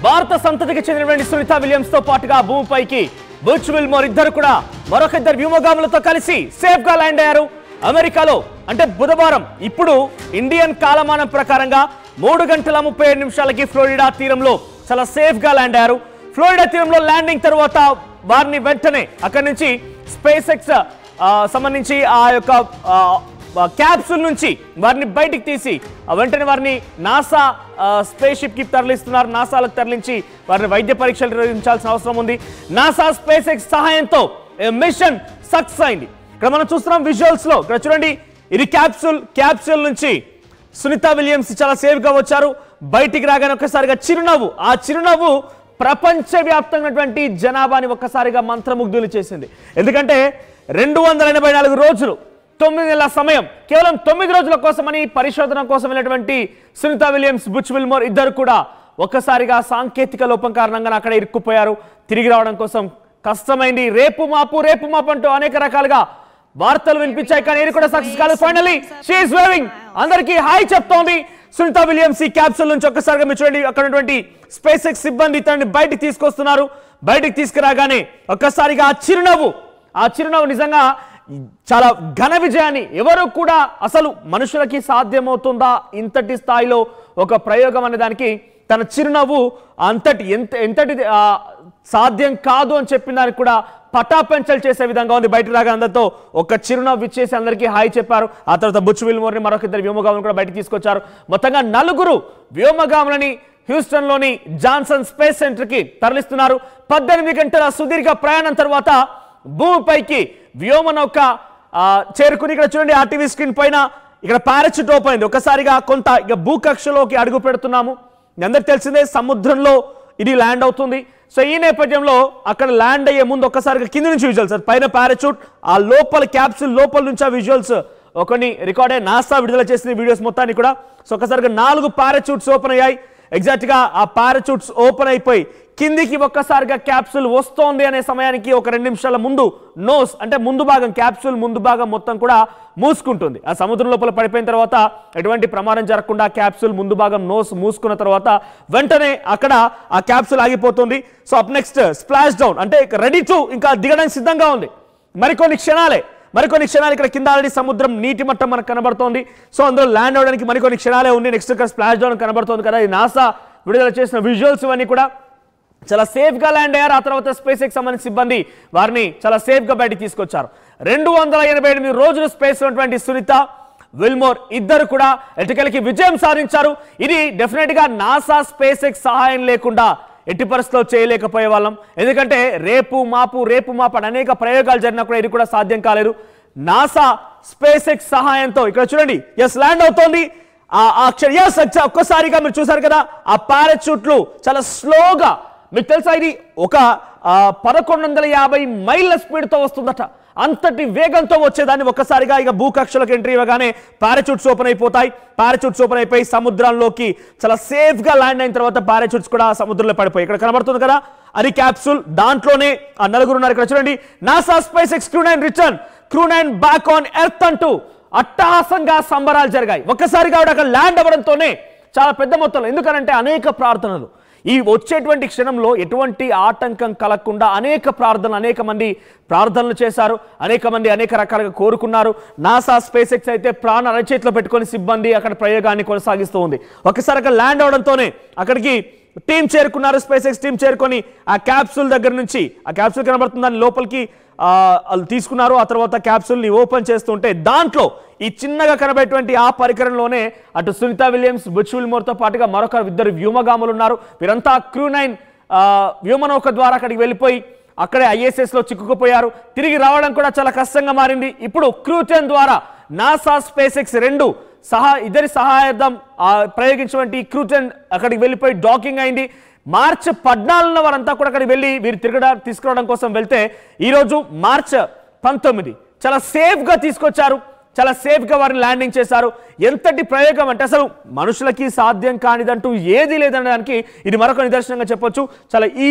భారత సంతతికి చెందినటువంటి సునీత విలియమ్స్ తో పాటుగా భూమిపైకి బుచ్ విల్మోర్ ఇద్దరు కూడా మరొక ఇద్దరు వ్యోమగాములతో కలిసి సేఫ్ గా ల్యాండ్ అయ్యారు అమెరికాలో. అంటే బుధవారం ఇప్పుడు ఇండియన్ కాలమానం ప్రకారంగా 3:37 ఫ్లోరిడా తీరంలో చాలా సేఫ్ గా ల్యాండ్ అయ్యారు. ఫ్లోరిడా తీరంలో ల్యాండింగ్ తర్వాత వారిని వెంటనే అక్కడి నుంచి స్పేస్ ఎక్స్ సంబంధించి ఆ యొక్క క్యాప్సూల్ నుంచి వారిని బయటికి తీసి వెంటనే వారిని నాసా స్పేస్ షిప్ కి తరలిస్తున్నారు. నాసాలకు తరలించి వారిని వైద్య పరీక్షలు నిర్వహించాల్సిన అవసరం ఉంది. నాసా స్పేస్ ఎక్స్ సహాయంతో మిషన్ సక్సెస్ అయింది. ఇక్కడ మనం చూస్తున్నాం విజువల్స్ లో. ఇక్కడ చూడండి, ఇది క్యాప్సూల్ నుంచి సునీత విలియమ్స్ చాలా సేఫ్ గా వచ్చారు. బయటికి రాగానే ఒక్కసారిగా చిరునవ్వు, ఆ చిరునవ్వు ప్రపంచవ్యాప్తంగా జనాభాని ఒక్కసారిగా మంత్రముగ్ధులు చేసింది. ఎందుకంటే 284 రోజులు 9 నెలల సమయం కేవలం 9 రోజుల కోసమని పరిశోధన కోసం వెళ్ళినటువంటి సునీత విలియమ్స్, బుచ్ విల్మోర్ ఇద్దరు కూడా ఒక్కసారిగా సాంకేతిక లోపం కారణంగా అక్కడ ఇరుక్కుపోయారు. తిరిగి రావడం కోసం కష్టమైంది. రేపు మాపు అంటూ అనేక రకాలుగా వార్తలు వినిపించాయి, కానీ ఇది కూడా సక్సెస్ కాలేదు. ఫైనల్లీ షీ ఇస్ వేవింగ్, అందరికీ హాయ్ చెప్తోంది. సునీత విలియమ్స్ ఈ క్యాప్సూల్ నుంచి ఒక్కసారిగా మీరు చూడండి, అక్కడ ఉన్నటువంటి స్పేస్ ఎక్స్ సిబ్బంది తనని బయటికి తీసుకొస్తున్నారు. బయటికి తీసుకురాగానే ఒక్కసారిగా ఆ చిరునవ్వు నిజంగా చాలా ఘన విజయాన్ని, ఎవరు కూడా అసలు మనుషులకి సాధ్యమవుతుందా ఇంతటి స్థాయిలో ఒక ప్రయోగం అనే దానికి తన చిరునవ్వు ఎంతటి సాధ్యం కాదు అని చెప్పిన దానికి కూడా పటాపెంచలు చేసే విధంగా ఉంది. బయట రాగా అందరితో ఒక చిరునవ్వు ఇచ్చేసి అందరికీ హాయ్ చెప్పారు. ఆ తర్వాత బుచ్ విల్మోర్ని మరొక ఇద్దరు వ్యోమగాములను కూడా బయటకు తీసుకొచ్చారు. మొత్తంగా 4 వ్యోమగాములని హ్యూస్టన్లోని జాన్సన్ స్పేస్ సెంటర్కి తరలిస్తున్నారు. 18 గంటల సుదీర్ఘ ప్రయాణం తర్వాత భూమిపైకి వ్యోమనౌక చేరుకుని, ఇక్కడ చూడండి ఆర్టీవీ స్క్రీన్ పైన ఇక్కడ పారాచూట్ ఓపెన్ అయింది. ఒకసారిగా కొంత ఇక భూకక్షలోకి అడుగు పెడుతున్నాము. అందరికి తెలిసిందే సముద్రంలో ఇది ల్యాండ్ అవుతుంది. సో ఈ నేపథ్యంలో అక్కడ ల్యాండ్ అయ్యే ముందు ఒక్కసారిగా కింద నుంచి విజువల్స్, పైన పారాచూట్, ఆ లోపల క్యాప్సూల్ లోపల నుంచి ఆ విజువల్స్ కొన్ని రికార్డ్ అయ్యి నాసా విడుదల చేసిన వీడియోస్ మొత్తాన్ని కూడా. సో ఒక్కసారిగా 4 పారాచూట్స్ ఓపెన్ అయ్యాయి. ఎగ్జాక్ట్ గా ఆ పారాచూట్స్ ఓపెన్ అయిపోయి కిందికి ఒక్కసారిగా క్యాప్సూల్ వస్తోంది అనే సమయానికి ఒక 2 నిమిషాల ముందు నోస్ అంటే ముందు భాగం, క్యాప్సూల్ ముందు భాగం మొత్తం కూడా మూసుకుంటుంది. ఆ సముద్రం లోపల పడిపోయిన తర్వాత ఎటువంటి ప్రమాదం జరగకుండా క్యాప్సూల్ ముందు భాగం నోస్ మూసుకున్న తర్వాత వెంటనే అక్కడ ఆ క్యాప్సూల్ ఆగిపోతుంది. So up next splash down, అంటే రెడీ టు ఇంకా దిగడానికి సిద్ధంగా ఉంది. మరికొన్ని క్షణాలు ఇక్కడ కింద ఆల్రెడీ సముద్రం నీటి మట్టం మనకు కనబడుతోంది. సో అందులో ల్యాండ్ అవడానికి మరికొన్ని క్షణాలే ఉంది. నెక్స్ట్ ఇక్కడ స్ప్లాష్ డౌన్ కనబడుతుంది కదా, ఇది నాసా విడుదల చేసిన విజువల్స్. ఇవన్నీ కూడా చాలా సేఫ్ గా ల్యాండ్ అయ్యారు. ఆ తర్వాత స్పేస్ ఎక్స్ సంబంధించిన సిబ్బంది వారిని చాలా సేఫ్ గా బయటికి తీసుకొచ్చారు. 288 రోజులు స్పేస్ ఉన్నటువంటి సునీత విల్మోర్ ఇద్దరు కూడా ఎటుకలకి విజయం సాధించారు. ఇది డెఫినెట్ గా నాసా స్పేస్ ఎక్స్ సహాయం లేకుండా ఎట్టి పరిస్థితుల్లో చేయలేకపోయే వాళ్ళం. ఎందుకంటే రేపు మాపు అనేక ప్రయోగాలు జరిగినా కూడా ఇది కూడా సాధ్యం కాలేదు. నాసా స్పేస్ ఎక్స్ సహాయంతో ఇక్కడ చూడండి, ఎస్ ల్యాండ్ అవుతోంది. ఒక్కసారిగా మీరు చూసారు కదా, ఆ పారాచూట్లు చాలా స్లోగా, మీకు తెలుసా ఇది ఒక 1150 మైళ్ళ స్పీడ్తో వస్తుందట. అంతటి వేగంతో వచ్చేదాన్ని ఒక్కసారిగా ఇక భూకక్షలకు ఎంట్రీ ఇవ్వగానే పారాచూట్స్ ఓపెన్ అయిపోతాయి. పారాచూట్స్ ఓపెన్ అయిపోయి సముద్రంలోకి చాలా సేఫ్ గా ల్యాండ్ అయిన తర్వాత పారాచూట్స్ కూడా సముద్రంలో పడిపోయి ఇక్కడ కనబడుతుంది కదా, అది క్యాప్సూల్. దాంట్లోనే ఆ 4 ఉన్నారు. ఇక్కడ చూడండి, NASA SpaceX crew nine return, crew nine back on earth అంటూ అట్టహాసంగా సంబరాలు జరిగాయి. ఒక్కసారిగా అక్కడ ల్యాండ్ అవ్వడంతోనే చాలా పెద్ద మొత్తంలో, ఎందుకనంటే అనేక ప్రార్థనలు, ఈ వచ్చేటువంటి క్షణంలో ఎటువంటి ఆటంకం కలగకుండా అనేక మంది ప్రార్థనలు చేశారు. అనేక రకాలుగా కోరుకున్నారు. నాసా స్పేస్ ఎక్స్ అయితే ప్రాణ అరచేతిలో పెట్టుకొని సిబ్బంది అక్కడ ప్రయోగాన్ని కొనసాగిస్తూ ఉంది. ఒకసారి అక్కడ ల్యాండ్ అవడంతోనే అక్కడికి టీం చేరుకున్నారు. స్పేస్ ఎక్స్ టీం చేరుకొని ఆ క్యాప్సూల్ దగ్గర నుంచి, ఆ క్యాప్సూల్ కనబడుతుంది, దాన్ని లోపలికి తీసుకున్నారు. ఆ తర్వాత క్యాప్సూల్ని ఓపెన్ చేస్తుంటే దాంట్లో ఈ చిన్నగా కనబడేటువంటి ఆ పరికరంలోనే అటు సునీత విలియమ్స్, బుచ్ విల్మోర్తో పాటుగా మరొక 2 వ్యోమగాములు ఉన్నారు. వీరంతా క్రూ9 వ్యోమనౌక ద్వారా అక్కడికి వెళ్ళిపోయి అక్కడే ISS లో చిక్కుకుపోయారు. తిరిగి రావడం కూడా చాలా కష్టంగా మారింది. ఇప్పుడు క్రూ10 ద్వారా నాసా స్పేస్ ఎక్స్ ఇద్దరి సహాయార్థం ప్రయోగించినటువంటి క్రూ10 అక్కడికి వెళ్ళిపోయి డాకింగ్ అయింది. మార్చి 14న వారంతా కూడా అక్కడికి వెళ్ళి వీరు తీసుకురావడం కోసం వెళ్తే ఈరోజు మార్చి 19 చాలా సేఫ్ గా తీసుకొచ్చారు. చాలా సేఫ్ గా వారిని ల్యాండింగ్ చేశారు. ఎంతటి ప్రయోగం అంటే అసలు మనుషులకి సాధ్యం కానిదంటూ ఏది లేదనడానికి ఇది మరొక నిదర్శనంగా చెప్పొచ్చు. చాలా ఈ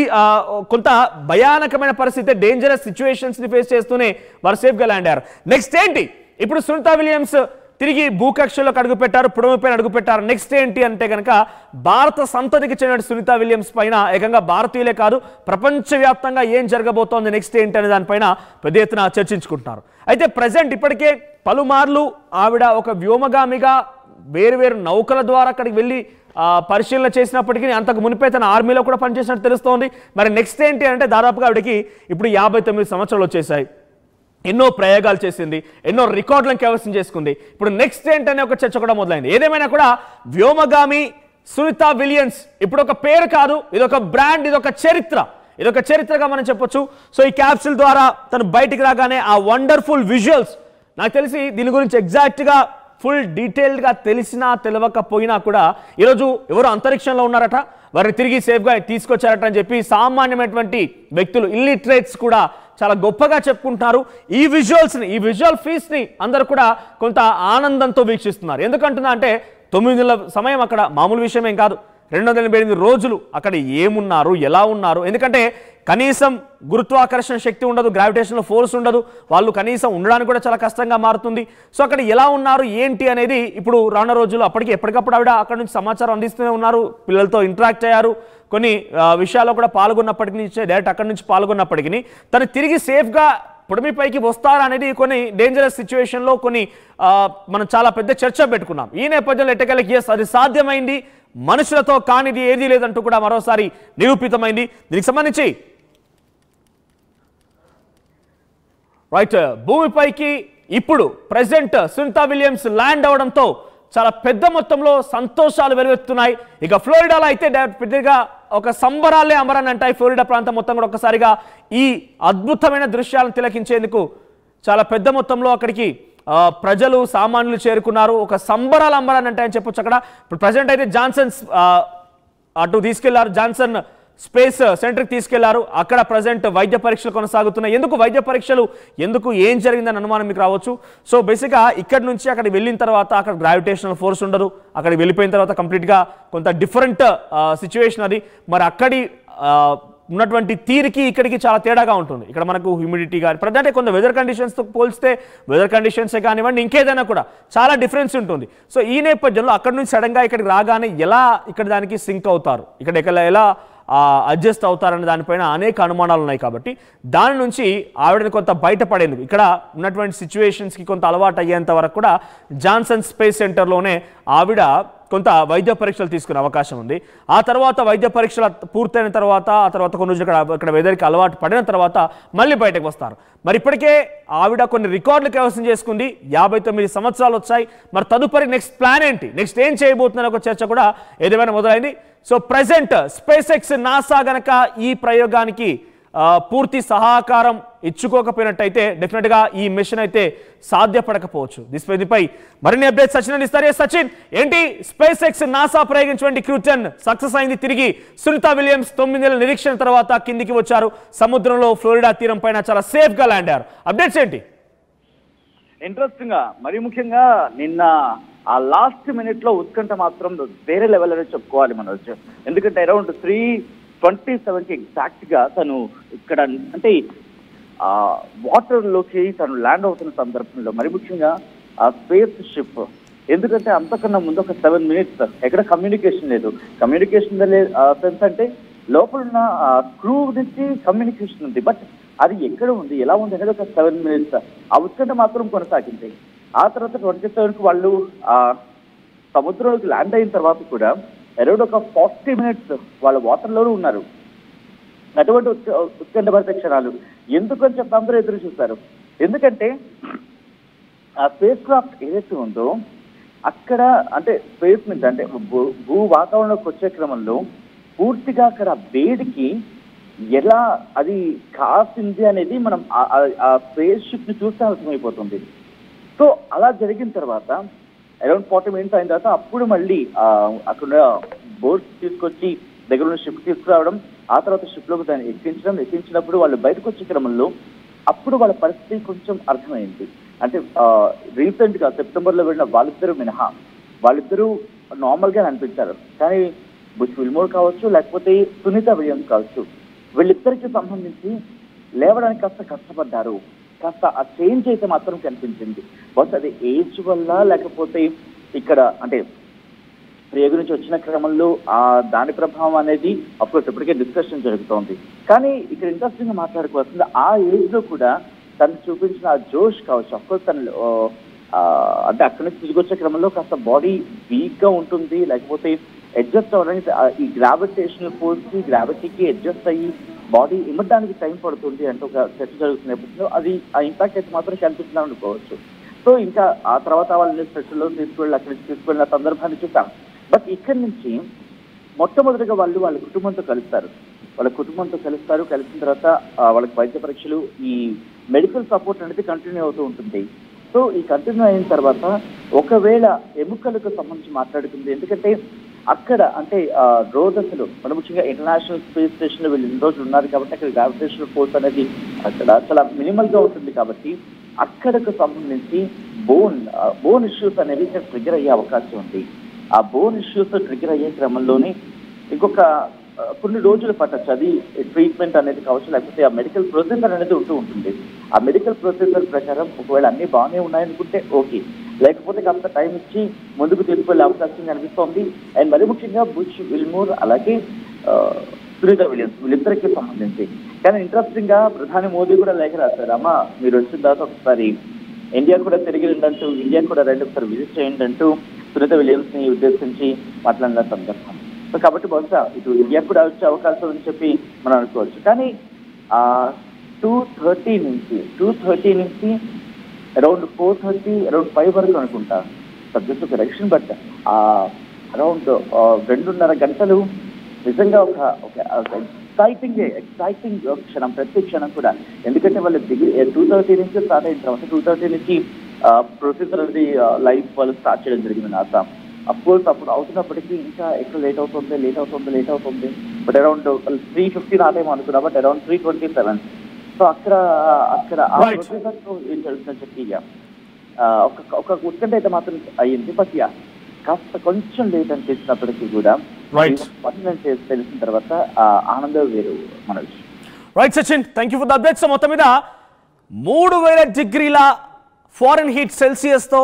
కొంత భయానకమైన పరిస్థితి, డేంజరస్ సిచ్యువేషన్స్ ని ఫేస్ చేస్తూనే వారు సేఫ్ గా ల్యాండ్ అయ్యారు. నెక్స్ట్ ఏంటి, ఇప్పుడు సునీత విలియమ్స్ తిరిగి భూకక్షలోకి అడుగుపెట్టారు, పుడమిపైన అడుగుపెట్టారు. నెక్స్ట్ ఏంటి అంటే కనుక భారత సంతతికి చెందిన సునీత విలియమ్స్ పైన ఏకంగా భారతీయులే కాదు ప్రపంచవ్యాప్తంగా ఏం జరగబోతోంది, నెక్స్ట్ ఏంటి అనే దానిపైన పెద్ద ఎత్తున చర్చించుకుంటున్నారు. అయితే ప్రజెంట్ ఇప్పటికే పలుమార్లు ఆవిడ ఒక వ్యోమగామిగా వేరు నౌకల ద్వారా అక్కడికి వెళ్ళి పరిశీలన చేసినప్పటికీ అంతకు మునిపే తన ఆర్మీలో కూడా పనిచేసినట్టు తెలుస్తోంది. మరి నెక్స్ట్ ఏంటి అంటే దాదాపుగా ఆవిడకి ఇప్పుడు 59 సంవత్సరాలు వచ్చేసాయి. ఎన్నో ప్రయోగాలు చేసింది, ఎన్నో రికార్డులను కైవసం చేసుకుంది. ఇప్పుడు నెక్స్ట్ ఏంటనే ఒక చర్చ కూడా మొదలైంది. ఏదేమైనా కూడా వ్యోమగామి సునీత విలియమ్స్ ఇప్పుడు ఒక పేరు కాదు, ఇదొక బ్రాండ్, ఇదొక చరిత్రగా మనం చెప్పొచ్చు. సో ఈ క్యాప్సూల్ ద్వారా తను బయటికి రాగానే ఆ వండర్ఫుల్ విజువల్స్, నాకు తెలిసి దీని గురించి ఎగ్జాక్ట్గా ఫుల్ డీటెయిల్డ్గా తెలిసినా తెలియకపోయినా కూడా ఈరోజు ఎవరు అంతరిక్షంలో ఉన్నారట, వారిని తిరిగి సేఫ్గా తీసుకొచ్చారట అని చెప్పి సామాన్యమైనటువంటి వ్యక్తులు, ఇల్లిటరేట్స్ కూడా చాలా గొప్పగా చెప్పుకుంటున్నారు. ఈ విజువల్ ఫీస్ని అందరూ కూడా కొంత ఆనందంతో వీక్షిస్తున్నారు. ఎందుకంటున్నా అంటే 9 నెలల సమయం అక్కడ మామూలు విషయమేం కాదు. 288 రోజులు అక్కడ ఏమున్నారు, ఎలా ఉన్నారు, ఎందుకంటే కనీసం గురుత్వాకర్షణ శక్తి ఉండదు, గ్రావిటేషనల్ ఫోర్స్ ఉండదు, వాళ్ళు కనీసం ఉండడానికి కూడా చాలా కష్టంగా మారుతుంది. సో అక్కడ ఎలా ఉన్నారు ఏంటి అనేది ఇప్పుడు రానున్న రోజులు ఎప్పటికప్పుడు ఆవిడ అక్కడ నుంచి సమాచారం అందిస్తూనే ఉన్నారు, పిల్లలతో ఇంటరాక్ట్ అయ్యారు, కొన్ని విషయాల్లో కూడా పాల్గొన్నప్పటికీ, డైరెక్ట్ అక్కడి నుంచి పాల్గొన్నప్పటికీ తను తిరిగి సేఫ్గా పుడమిపైకి వస్తారా అనేది కొన్ని డేంజరస్ సిచ్యువేషన్లో కొన్ని మనం చాలా పెద్ద చర్చ పెట్టుకున్నాం. ఈ నేపథ్యంలో ఎట్టకేలకి అది సాధ్యమైంది, మనుషులతో కానిది ఏదీ లేదంటూ కూడా మరోసారి నిరూపితమైంది. దీనికి సంబంధించి రైట్ భూమిపైకి ఇప్పుడు ప్రెసిడెంట్ సునీత విలియమ్స్ ల్యాండ్ అవడంతో చాలా పెద్ద మొత్తంలో సంతోషాలు వెలువెత్తుతున్నాయి. ఇక ఫ్లోరిడాలో అయితే పెద్దగా ఒక సంబరాలే అమరని అంటాయి. ఫ్లోరిడా ప్రాంతం మొత్తం కూడా ఒక్కసారిగా ఈ అద్భుతమైన దృశ్యాలను తిలకించేందుకు చాలా పెద్ద మొత్తంలో అక్కడికి ప్రజలు సామాన్యులు చేరుకున్నారు. ఒక సంబరాలు అంబరాన్ని అంటాయని చెప్పొచ్చు. అక్కడ ఇప్పుడు ప్రజెంట్ అయితే జాన్సన్ అటు తీసుకెళ్లారు, జాన్సన్ స్పేస్ సెంటర్కి తీసుకెళ్లారు. అక్కడ ప్రజెంట్ వైద్య పరీక్షలు కొనసాగుతున్నాయి. ఎందుకు వైద్య పరీక్షలు, ఎందుకు ఏం జరిగిందని అనుమానం మీకు రావచ్చు. సో బేసిక్గా ఇక్కడ నుంచి అక్కడికి వెళ్ళిన తర్వాత అక్కడ గ్రావిటేషనల్ ఫోర్స్ ఉండదు, అక్కడికి వెళ్ళిపోయిన తర్వాత కంప్లీట్గా కొంత డిఫరెంట్ సిచ్యువేషన్ అది. మరి అక్కడి ఉన్నటువంటి తీరికి ఇక్కడికి చాలా తేడాగా ఉంటుంది. ఇక్కడ మనకు హ్యూమిడిటీ కానీ ప్రజెంట్ కొంత వెదర్ కండిషన్స్తో పోల్స్తే వెదర్ కండిషన్సే కానివ్వండి ఇంకేదైనా కూడా చాలా డిఫరెన్స్ ఉంటుంది. సో ఈ నేపథ్యంలో అక్కడ నుంచి సడన్గా ఇక్కడికి రాగానే ఎలా ఇక్కడ దానికి సింక్ అవుతారు, ఇక్కడ ఎలా అడ్జస్ట్ అవుతారనే దానిపైన అనేక అనుమానాలు ఉన్నాయి. కాబట్టి దాని నుంచి ఆవిడని కొంత బయటపడేందుకు ఇక్కడ ఉన్నటువంటి సిచ్యువేషన్స్కి కొంత అలవాటు అయ్యేంత వరకు కూడా జాన్సన్ స్పేస్ సెంటర్లోనే ఆవిడ కొంత వైద్య పరీక్షలు తీసుకునే అవకాశం ఉంది. ఆ తర్వాత వైద్య పరీక్షలు పూర్తయిన తర్వాత ఆ తర్వాత కొన్ని రోజులు ఇక్కడ వెదర్కి అలవాటు పడిన తర్వాత మళ్ళీ బయటకు వస్తారు. మరి ఇప్పటికే ఆవిడ కొన్ని రికార్డులు కైవసం చేసుకుంది, 59 సంవత్సరాలు వచ్చాయి. మరి తదుపరి నెక్స్ట్ ప్లాన్ ఏంటి, నెక్స్ట్ ఏం చేయబోతుందని ఒక చర్చ కూడా ఏదేమైనా మొదలైంది. So present space X NASA గనక ఈ ప్రయోగానికి పూర్తి సహకారం ఇచ్చుకోకపోయినట్టయితే డెఫినెట్గా ఈ మిషన్ అయితే సాధ్యపడకపోవచ్చు. దీనిపై మరిన్ని అప్డేట్స్ సచిన్ అందిస్తారు. సచిన్, ఏంటి స్పేస్ ఎక్స్ నాసా ప్రయోగించినటువంటి క్రూ10 సక్సెస్ అయింది. తిరిగి సునీత విలియమ్స్ 9 నెలల నిరీక్షణ తర్వాత కిందికి వచ్చారు. సముద్రంలో ఫ్లోరిడా తీరం పైన చాలా సేఫ్ గా ల్యాండ్ అయ్యారు. అప్డేట్స్ ఏంటి? ఇంట్రెస్టింగ్ గా మరి ముఖ్యంగా నిన్న ఆ లాస్ట్ మినిట్ లో ఉత్కంఠ మాత్రం వేరే లెవెల్ అనేది చెప్పుకోవాలి మనోజ్. ఎందుకంటే అరౌండ్ 3:27కి ఎగ్జాక్ట్ గా తను ఇక్కడ అంటే వాటర్ లోకి తను ల్యాండ్ అవుతున్న సందర్భంలో మరి ముఖ్యంగా ఆ స్పేస్ షిప్, ఎందుకంటే అంతకన్నా ముందు ఒక 7 minutes ఎక్కడ కమ్యూనికేషన్ లేదు. కమ్యూనికేషన్ సెన్స్ అంటే లోపల ఉన్న క్రూ నుంచి కమ్యూనికేషన్ ఉంది, బట్ అది ఎక్కడ ఉంది ఎలా ఉంది అనేది ఒక 7 minutes ఆ ఉత్కంఠ మాత్రం కొనసాగింది. ఆ తర్వాత 27కి వాళ్ళు సముద్రంలోకి ల్యాండ్ అయిన తర్వాత కూడా అరౌండ్ ఒక 40 minutes వాళ్ళ వాటర్లోనూ ఉన్నారు. అటువంటి ఉత్కంఠభరిత క్షణాలు ఎందుకని చెప్పి అందరూ ఎదురు చూస్తారు. ఎందుకంటే ఆ స్పేస్ క్రాఫ్ట్ ఏదైతే ఉందో అక్కడ అంటే స్పేస్ నుంచి అంటే భూ వాతావరణంలోకి వచ్చే క్రమంలో పూర్తిగా అక్కడ వేడికి ఎలా అది కాసింది అనేది మనం ఆ స్పేస్ షిప్ ని చూస్తే అర్థమైపోతుంది. సో అలా జరిగిన తర్వాత అరౌండ్ 40 minutes అయిన తర్వాత అప్పుడు మళ్ళీ అక్కడ బోట్స్ తీసుకొచ్చి దగ్గర ఉన్న షిప్ తీసుకురావడం, ఆ తర్వాత షిప్ లోకి దాన్ని ఎక్కించినప్పుడు వాళ్ళు బయటకు వచ్చే క్రమంలో అప్పుడు వాళ్ళ పరిస్థితి కొంచెం అర్థమైంది. అంటే రీసెంట్ గా సెప్టెంబర్లో వెళ్ళిన వాళ్ళిద్దరూ మినహా వాళ్ళిద్దరూ నార్మల్ గా అనిపించారు. కానీ బుష్ విల్మోర్ కావచ్చు లేకపోతే సునీత విలియమ్స్ కావచ్చు, వీళ్ళిద్దరికి సంబంధించి లేవడానికి కాస్త కష్టపడ్డారు. కాస్త ఆ చేంజ్ అయితే మాత్రం కనిపించింది. బహుశా అది ఏజ్ వల్ల లేకపోతే ఇక్కడ అంటే ప్రియ గురించి వచ్చిన క్రమంలో దాని ప్రభావం అనేది అఫ్కోర్స్ ఇప్పటికే డిస్కషన్ జరుగుతోంది. కానీ ఇక్కడ ఇంట్రెస్టింగ్ గా మాట్లాడుకోవాల్సింది ఆ ఏజ్ లో కూడా తను చూపించిన ఆ జోష్ కావచ్చు. అఫ్కోర్స్ తను అంటే అక్కడి నుంచి తిరిగి వచ్చే క్రమంలో కాస్త బాడీ వీక్ గా ఉంటుంది, లేకపోతే అడ్జస్ట్ అవ్వడానికి ఈ గ్రావిటేషనల్ ఫోర్స్ కి గ్రావిటీకి అడ్జస్ట్ అయ్యి బాడీ ఇమ్మడానికి టైం పడుతుంది అంటే ఒక చర్చ జరుగుతున్నప్పుడు అది ఆ ఇంపాక్ట్ అయితే మాత్రం కనిపిస్తుందని అనుకోవచ్చు. సో ఇంకా ఆ తర్వాత వాళ్ళని స్పెషల్లో తీసుకువెళ్ళి అక్కడి నుంచి తీసుకువెళ్ళిన సందర్భాన్ని చూసాం. బట్ ఇక్కడి నుంచి మొట్టమొదటిగా వాళ్ళ కుటుంబంతో కలుస్తారు. కలిసిన తర్వాత వాళ్ళకి వైద్య పరీక్షలు, ఈ మెడికల్ సపోర్ట్ అనేది కంటిన్యూ అవుతూ ఉంటుంది. సో ఈ కంటిన్యూ అయిన తర్వాత ఒకవేళ ఎముకలకు సంబంధించి మాట్లాడుతుంది. ఎందుకంటే అక్కడ అంటే రోజులు మనం ముఖ్యంగా ఇంటర్నేషనల్ స్పేస్ స్టేషన్ లో వీళ్ళు ఇన్ని రోజులు ఉన్నారు కాబట్టి అక్కడ గ్రావిటేషనల్ ఫోర్స్ అనేది అక్కడ చాలా మినిమల్ గా ఉంటుంది కాబట్టి అక్కడకు సంబంధించి బోన్ ఇష్యూస్ అనేవి ఇక్కడ ట్రిగర్ అయ్యే అవకాశం ఉంది. ఆ బోన్ ఇష్యూస్ ట్రిగర్ అయ్యే క్రమంలోనే ఇంకొక కొన్ని రోజులు పట్టచ్చు. అది ట్రీట్మెంట్ అనేది కావచ్చు, లేకపోతే ఆ మెడికల్ ప్రొసీజర్ అనేది ఉంటుంది. ఆ మెడికల్ ప్రొసీజర్ ప్రకారం ఒకవేళ అన్ని బాగానే ఉన్నాయనుకుంటే ఓకే, లేకపోతే కాస్త టైం ఇచ్చి ముందుకు తీసుకెళ్లే అవకాశం కనిపిస్తోంది. అండ్ మరి ముఖ్యంగా బుచ్ విల్మోర్ అలాగే సునీత విలియమ్స్ వీళ్ళిద్దరికి సంబంధించి. కానీ ఇంట్రెస్టింగ్ గా ప్రధాని మోదీ కూడా లేఖ రాశారు, అమ్మ మీరు వచ్చిన తర్వాత ఒకసారి ఇండియా కూడా తిరిగి రండి, ఇండియా కూడా రండి, ఒకసారి విజిట్ చేయండి అంటూ సునీత విలియమ్స్ ని ఉద్దేశించి మాట్లాడిన సందర్భం. సో కాబట్టి బహుశా ఇటు ఇండియా కూడా వచ్చే అవకాశం అని చెప్పి మనం అనుకోవచ్చు. కానీ 2:30 నుంచి అరౌండ్ 4:30 అరౌండ్ 5 వరకు అనుకుంటా, సబ్జెక్ట్ ఒక ఎలక్షన్. బట్ అరౌండ్ 2.5 గంటలు నిజంగా ఒక ఎక్సైటింగ్ క్షణం, ప్రతి క్షణం కూడా. ఎందుకంటే వాళ్ళు 2:30 నుంచి స్టార్ట్ అయిన తర్వాత 2:30 నుంచి ప్రొసీజర్ అనేది లైవ్ వాళ్ళు స్టార్ట్ చేయడం జరిగింది నాసా. అఫ్కోర్స్ అప్పుడు అవుతున్నప్పటికీ ఇంకా ఎక్కువ లేట్ అవుతుంది. బట్ అరౌండ్ 3:15 ఆ టైం అనుకున్నా, బట్ అరౌండ్ 3:27. సో అక్కడ ఏం జరుగుతుందని చెప్పి ఒక ఉత్కంఠ అయితే మాత్రం అయ్యింది. బట్ కాస్త కొంచెం లేట్ అనిపించినప్పటికీ కూడా తెలిసిన తర్వాత ఆనందం వేరు మన విషయం. Right Sachin, thank you for the updates. మొత్తం మీద 3000 డిగ్రీల ఫారెన్ హీట్ సెల్సియస్తో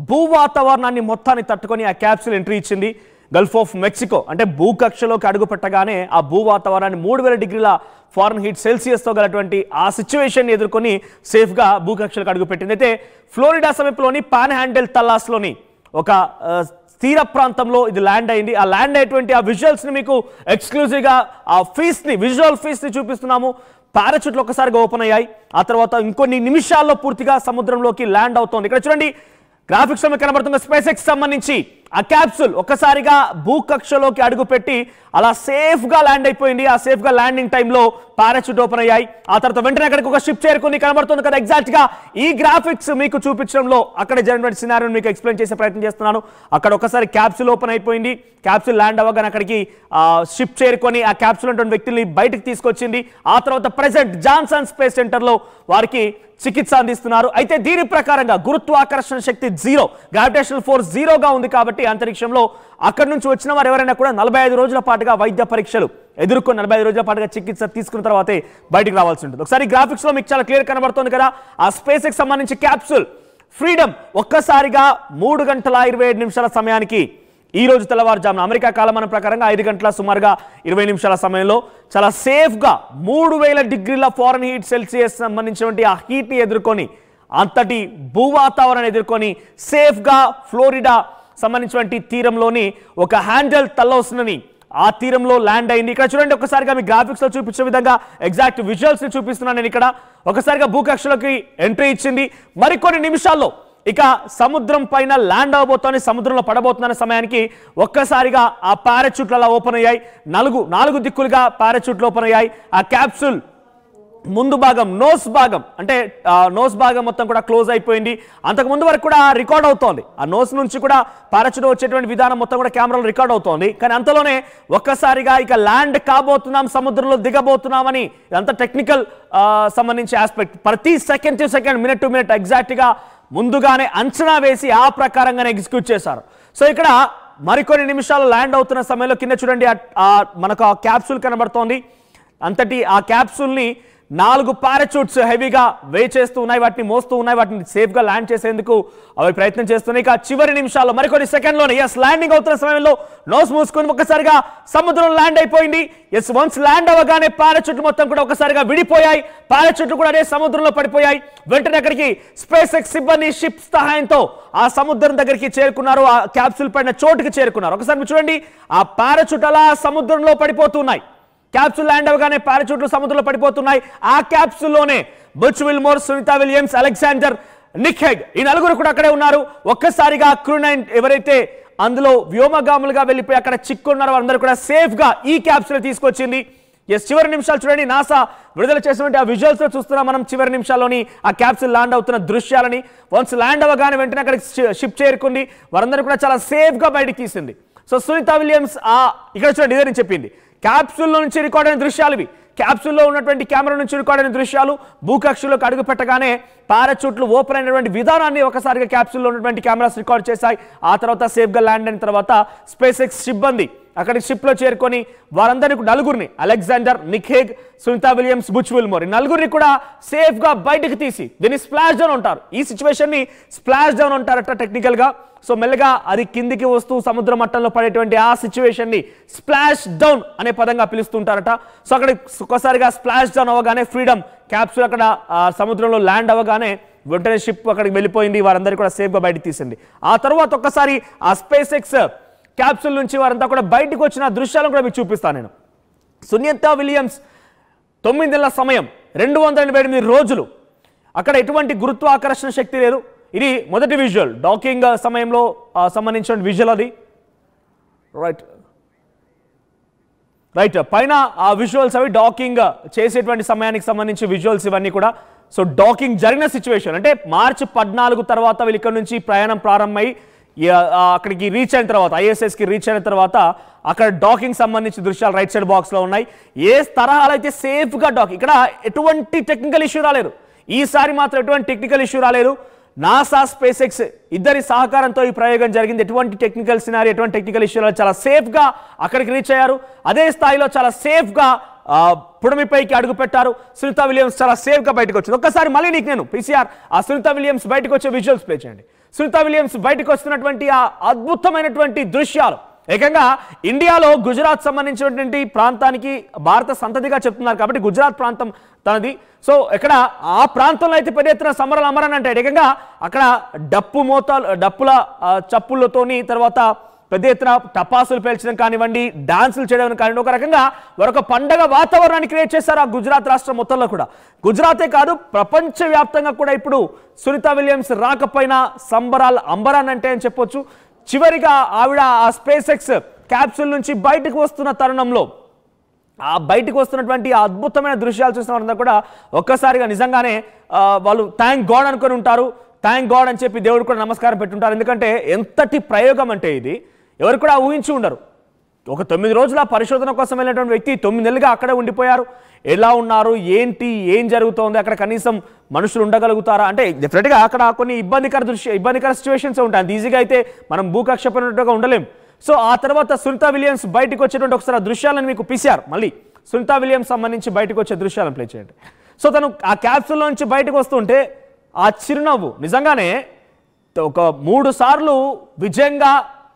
భూ వాతావరణాన్ని మొత్తాన్ని తట్టుకొని ఆ క్యాప్సూల్ ఎంట్రీ ఇచ్చింది గల్ఫ్ ఆఫ్ మెక్సికో. అంటే భూకక్షలోకి అడుగు పెట్టగానే ఆ భూ వాతావరణాన్ని 3000 డిగ్రీల ఫారెన్ హీట్ సెల్సియస్తో గలటువంటి ఆ సిచ్యువేషన్ ఎదుర్కొని సేఫ్గా భూకక్షలకు అడుగు పెట్టింది. అయితే ఫ్లోరిడా సమీపంలోని పాన్ హ్యాండిల్ తల్లాస్లోని ఒక తీర ప్రాంతంలో ఇది ల్యాండ్ అయింది. ఆ ల్యాండ్ అయ్యేటువంటి ఆ విజువల్స్ని మీకు ఎక్స్క్లూజివ్గా ఆ విజువల్ ఫీస్ని చూపిస్తున్నాము. పారాచూట్లు ఒక్కసారిగా ఓపెన్ అయ్యాయి, ఆ తర్వాత ఇంకొన్ని నిమిషాల్లో పూర్తిగా సముద్రంలోకి ల్యాండ్ అవుతోంది. ఇక్కడ చూడండి గ్రాఫిక్స్ లో కనబడుతున్న స్పేస్ ఎక్స్ సంబంధించి ఆ క్యాప్సూల్ ఒక్కసారిగా భూకక్షలోకి అడుగుపెట్టి అలా సేఫ్ గా ల్యాండ్ అయిపోయింది. ఆ సేఫ్ గా ల్యాండింగ్ టైంలో పారాచూట్ ఓపెన్ అయ్యాయి. ఆ తర్వాత వెంటనే అక్కడికి ఒక షిప్ చేరుకుని కనబడుతుంది కదా. ఎగ్జాక్ట్ గా ఈ గ్రాఫిక్స్ మీకు చూపించడంలో అక్కడ జరిగిన సినారియోని మీకు ఎక్స్ప్లెయిన్ చేసే ప్రయత్నం చేస్తున్నాను. అక్కడ ఒకసారి క్యాప్సూల్ ఓపెన్ అయిపోయింది. క్యాప్సూల్ ల్యాండ్ అవ్వగానే అక్కడికి షిప్ చేరుకొని ఆ క్యాప్సూల్ అటువంటి వ్యక్తుల్ని బయటకు తీసుకొచ్చింది. ఆ తర్వాత ప్రెసెంట్ జాన్సన్ స్పేస్ సెంటర్ లో వారికి చికిత్స అందిస్తున్నారు. అయితే దీని ప్రకారంగా గురుత్వాకర్షణ శక్తి 0, గ్రావిటేషనల్ ఫోర్స్ 0గా ఉంది కాబట్టి అంతరిక్షంలో అక్కడి నుంచి వచ్చిన వారు ఎవరైనా కూడా 45 రోజుల పాటుగా వైద్య పరీక్షలు ఎదుర్కొని 45 రోజుల పాటుగా చికిత్స తీసుకున్న తర్వాతే బయటికి రావాల్సి ఉంటుంది. ఒకసారి గ్రాఫిక్స్ లో మీకు చాలా క్లియర్ కనబడుతుంది కదా. ఆ స్పేస్ కి సంబంధించి క్యాప్సూల్ ఫ్రీడమ్ ఒక్కసారిగా 3 గంటల 27 నిమిషాల సమయానికి ఈ రోజు తెల్లవారుజామున అమెరికా కాలమానం ప్రకారంగా 5 గంటల సుమారుగా 20 నిమిషాల సమయంలో చాలా సేఫ్గా 3000 డిగ్రీల ఫారెన్ హీట్ సెల్సియస్ సంబంధించినటువంటి ఆ హీట్ని ఎదుర్కొని అంతటి భూ వాతావరణాన్ని ఎదుర్కొని సేఫ్గా ఫ్లోరిడా సంబంధించినటువంటి తీరంలోని ఒక హ్యాండల్ తల్లౌస్ని ఆ తీరంలో ల్యాండ్ అయింది. ఇక్కడ చూడండి ఒక్కసారిగా మీ గ్రాఫిక్స్లో చూపించే విధంగా ఎగ్జాక్ట్ విజువల్స్ని చూపిస్తున్నాను నేను. ఇక్కడ ఒకసారిగా భూకక్షలోకి ఎంట్రీ ఇచ్చింది. మరికొన్ని నిమిషాల్లో ఇక సముద్రం పైన ల్యాండ్ అవబోతోంది, సముద్రంలో పడబోతున్న సమయానికి ఒక్కసారిగా ఆ పారాచూట్లు అలా ఓపెన్ అయ్యాయి. నాలుగు దిక్కులుగా పారాచూట్లు ఓపెన్ అయ్యాయి. ఆ క్యాప్సూల్ ముందు భాగం నోస్ భాగం మొత్తం కూడా క్లోజ్ అయిపోయింది. అంతకు ముందు వరకు కూడా రికార్డ్ అవుతోంది. ఆ నోస్ నుంచి కూడా పారాచూట్ వచ్చేటువంటి విధానం మొత్తం కూడా కెమెరాలో రికార్డ్ అవుతోంది. కానీ అంతలోనే ఒక్కసారిగా ఇక ల్యాండ్ కాబోతున్నాం, సముద్రంలో దిగబోతున్నామని ఇదంతా టెక్నికల్ సంబంధించి ఆస్పెక్ట్. ప్రతి second to second, minute to minute ఎగ్జాక్ట్గా ముందుగానే అంచనా వేసి ఆ ప్రకారంగానే ఎగ్జిక్యూట్ చేశారు. సో ఇక్కడ మరికొన్ని నిమిషాలు ల్యాండ్ అవుతున్న సమయంలో కింద చూడండి మనకు ఆ క్యాప్సూల్ కనబడుతోంది. అంతటి ఆ క్యాప్సూల్ని 4 పారాచూట్స్ హెవీగా వే చేస్తూ ఉన్నాయి, వాటిని మోస్తూ ఉన్నాయి, వాటిని సేఫ్ గా ల్యాండ్ చేసేందుకు అవి ప్రయత్నం చేస్తున్నాయి. ఇక చివరి నిమిషాల్లో మరికొన్ని సెకండ్లోనే ల్యాండింగ్ అవుతున్న సమయంలో నోస్ మూసుకుని ఒక్కసారిగా సముద్రంలో ల్యాండ్ అయిపోయింది. వన్స్ ల్యాండ్ అవ్వగానే పారాచూట్లు మొత్తం కూడా ఒకసారిగా విడిపోయాయి, పారాచూట్లు కూడా అదే సముద్రంలో పడిపోయాయి. వెంటనే అక్కడికి స్పేస్ ఎక్స్ సిబ్బంది షిప్ సహాయంతో ఆ సముద్రం దగ్గరికి చేరుకున్నారు, ఆ క్యాప్సూల్ పడిన చోటుకి చేరుకున్నారు. ఒకసారి మీరు చూడండి, ఆ పారాచూట్ అలా సముద్రంలో పడిపోతున్నాయి. క్యాప్సూల్ ల్యాండ్ అవగానే పారాచూట్లు సముద్రంలో పడిపోతున్నాయి. ఆ క్యాప్సూల్లోనే Butch Wilmore, Sunita Williams, Alexander, Nick Hague ఈ నలుగురు కూడా అక్కడే ఉన్నారు. ఒక్కసారిగా క్రూ 9 ఎవరైతే అందులో వ్యోమగాములుగా వెళ్ళిపోయి అక్కడ చిక్కున్నారో అందరూ కూడా సేఫ్ గా ఈ క్యాప్సూల్ తీసుకొచ్చింది. చివరి నిమిషాలు చూడండి, నాసా విడుదల చేసినటువంటి ఆ విజువల్స్ లో చూస్తున్నాం మనం చివరి నిమిషాల్లోని ఆ క్యాప్సూల్ ల్యాండ్ అవుతున్న దృశ్యాలని. వన్స్ ల్యాండ్ అవ్వగానే వెంటనే అక్కడికి షిప్ చేరుకుంది, వారందరూ కూడా చాలా సేఫ్ గా బయటికి తీసింది. సో సునీతా విలియమ్స్ ఇక్కడ చూడండి, ఇదే నేను చెప్పింది, క్యాప్సూల్లో నుంచి రికార్డ్ అయిన దృశ్యాలు ఇవి. క్యాప్సూల్లో ఉన్నటువంటి కెమెరా నుంచి రికార్డ్ అయిన దృశ్యాలు. భూకక్షలోకి అడుగు పెట్టగానే పారాచూట్లు ఓపెన్ అయినటువంటి విధానాన్ని ఒకసారిగా క్యాప్సూల్లో ఉన్నటువంటి కెమెరాస్ రికార్డ్ చేశాయి. ఆ తర్వాత సేఫ్గా ల్యాండ్ అయిన తర్వాత స్పేస్ ఎక్స్ సిబ్బంది అక్కడికి షిప్లో చేరుకొని వారందరినీ నలుగురిని, Alexander, Nick Hague, Sunita Williams, Butch Wilmore, ఈ నలుగురిని కూడా సేఫ్గా బయటకు తీసి దీన్ని స్ప్లాష్ డౌన్ అంటారు. ఈ సిచ్యువేషన్ని స్ప్లాష్ డౌన్ అంటారట టెక్నికల్గా. సో మెల్లగా అది కిందికి వస్తూ సముద్ర మట్టంలో పడేటువంటి ఆ సిచ్యువేషన్ని స్ప్లాష్ డౌన్ అనే పదంగా పిలుస్తుంటారట. సో అక్కడ ఒక్కసారిగా స్ప్లాష్ డౌన్ అవ్వగానే ఫ్రీడమ్ క్యాప్సూల్ అక్కడ సముద్రంలో ల్యాండ్ అవ్వగానే వెంటనే షిప్ అక్కడికి వెళ్ళిపోయింది, వారందరికీ కూడా సేఫ్గా బయటకు తీసింది. ఆ తర్వాత ఒక్కసారి ఆ స్పేస్ ఎక్స్ క్యాప్సూల్ నుంచి వారంతా కూడా బయటకు వచ్చిన దృశ్యాలను కూడా మీకు చూపిస్తాను నేను. సునీతా విలియమ్స్ 9 నెలల సమయం, 288 రోజులు, అక్కడ ఎటువంటి గురుత్వాకర్షణ శక్తి లేదు. ఇది మొదటి విజువల్, డాకింగ్ సమయంలో సంబంధించిన విజువల్ అది. రైట్ పైన ఆ విజువల్స్ అవి డాకింగ్ చేసేటువంటి సమయానికి సంబంధించి విజువల్స్ ఇవన్నీ కూడా. సో డాకింగ్ జరిగిన సిచ్యువేషన్ అంటే మార్చి 14 తర్వాత వీళ్ళు ఇక్కడ నుంచి ప్రయాణం ప్రారంభమై అక్కడికి రీచ్ అయిన తర్వాత, ఐఎస్ఎస్కి రీచ్ అయిన తర్వాత అక్కడ డాకింగ్ సంబంధించిన దృశ్యాలు రైట్ సైడ్ బాక్స్లో ఉన్నాయి. ఏ తరహాలో అయితే సేఫ్గా డాకింగ్, ఇక్కడ ఎటువంటి టెక్నికల్ ఇష్యూ రాలేదు, ఈసారి మాత్రం ఎటువంటి టెక్నికల్ ఇష్యూ రాలేదు. నాసా, స్పేస్ ఎక్స్ ఇద్దరి సహకారంతో ఈ ప్రయోగం జరిగింది. ఎటువంటి టెక్నికల్ సినారీ, ఎటువంటి టెక్నికల్ ఇష్యూలు చాలా సేఫ్గా అక్కడికి రీచ్ అయ్యారు. అదే స్థాయిలో చాలా సేఫ్గా పుడమిపైకి అడుగు పెట్టారు. సునీతా విలియమ్స్ చాలా సేఫ్గా బయటకు వచ్చింది. ఒక్కసారి మళ్ళీ నీకు నేను పిసిఆర్ ఆ సునీతా విలియమ్స్ బయటకు వచ్చే విజువల్స్ ప్లే చేయండి. సునీతా విలియమ్స్ బయటకు వస్తున్నటువంటి ఆ అద్భుతమైనటువంటి దృశ్యాలు. ఏకంగా ఇండియాలో గుజరాత్ సంబంధించినటువంటి ప్రాంతానికి భారత సంతతిగా చెప్తున్నారు కాబట్టి గుజరాత్ ప్రాంతం తనది. సో ఇక్కడ ఆ ప్రాంతంలో అయితే పెద్ద ఎత్తున సమరాలు అమరని అంటే ఏకంగా అక్కడ డప్పుల చప్పులతోని తర్వాత పెద్ద ఎత్తున టపాసులు పేల్చడం కానివ్వండి, డాన్సులు చేయడం కానివ్వండి, ఒక రకంగా మరొక పండగ వాతావరణాన్ని క్రియేట్ చేశారు ఆ గుజరాత్ రాష్ట్రం మొత్తంలో కూడా. గుజరాతే కాదు, ప్రపంచవ్యాప్తంగా కూడా ఇప్పుడు సునీతా విలియమ్స్ రాకపోయినా సంబరాలు అంబరాన్ అంటే అని చెప్పొచ్చు. చివరిగా ఆవిడ ఆ స్పేస్ ఎక్స్ క్యాప్సూల్ నుంచి బయటకు వస్తున్న తరుణంలో ఆ బయటకు వస్తున్నటువంటి ఆ అద్భుతమైన దృశ్యాలు చూసిన వారంతా కూడా ఒక్కసారిగా నిజంగానే వాళ్ళు థ్యాంక్ గాడ్ అనుకొని ఉంటారు. థ్యాంక్ గాడ్ అని చెప్పి దేవుడు కూడా నమస్కారం పెట్టుంటారు. ఎందుకంటే ఎంతటి ప్రయోగం అంటే ఇది ఎవరు కూడా ఊహించి ఉండరు. ఒక 9 రోజుల పరిశోధన కోసం వెళ్ళినటువంటి వ్యక్తి 9 నెలలుగా అక్కడే ఉండిపోయారు. ఎలా ఉన్నారు, ఏంటి, ఏం జరుగుతోంది, అక్కడ కనీసం మనుషులు ఉండగలుగుతారా అంటే డెఫినెట్గా అక్కడ కొన్ని ఇబ్బందికర సిచ్యువేషన్స్ ఉంటాయి. అంత ఈజీగా అయితే మనం భూకక్షపడినట్టుగా ఉండలేం. సో ఆ తర్వాత సునీతా విలియమ్స్ బయటకు వచ్చేటువంటి ఒకసారి ఆ దృశ్యాలను మీకు పిసిఆర్ మళ్ళీ సునీతా విలియమ్స్ సంబంధించి బయటకు వచ్చే దృశ్యాలను ప్లే చేయండి. సో తను ఆ క్యాప్సూల్లో నుంచి బయటకు వస్తుంటే ఆ చిరునవ్వు నిజంగానే ఒక 3 సార్లు విజయంగా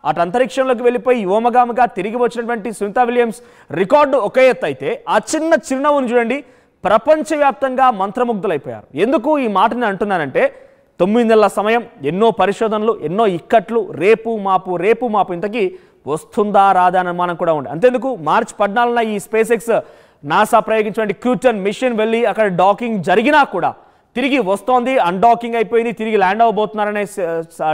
అటు అంతరిక్షంలోకి వెళ్ళిపోయి వ్యోమగామిగా తిరిగి వచ్చినటువంటి సునీతా విలియమ్స్ రికార్డు ఒక ఎత్తు అయితే ఆ చిన్న చిరునవ్వును చూడండి, ప్రపంచవ్యాప్తంగా మంత్రముగ్ధులైపోయారు. ఎందుకు ఈ మాటని అంటున్నానంటే 9 నెలల సమయం, ఎన్నో పరిశోధనలు, ఎన్నో ఇక్కట్లు, రేపు మాపు ఇంతకీ వస్తుందా రాదా అని అనుమానం కూడా ఉంది. అంతేందుకు మార్చి 14న ఈ స్పేస్ ఎక్స్ నాసా ప్రయోగించినటువంటి క్రూ10 మిషన్ వెళ్ళి అక్కడ డాకింగ్ జరిగినా కూడా తిరిగి వస్తోంది, అన్డాకింగ్ అయిపోయింది, తిరిగి ల్యాండ్ అవ్వబోతున్నారనే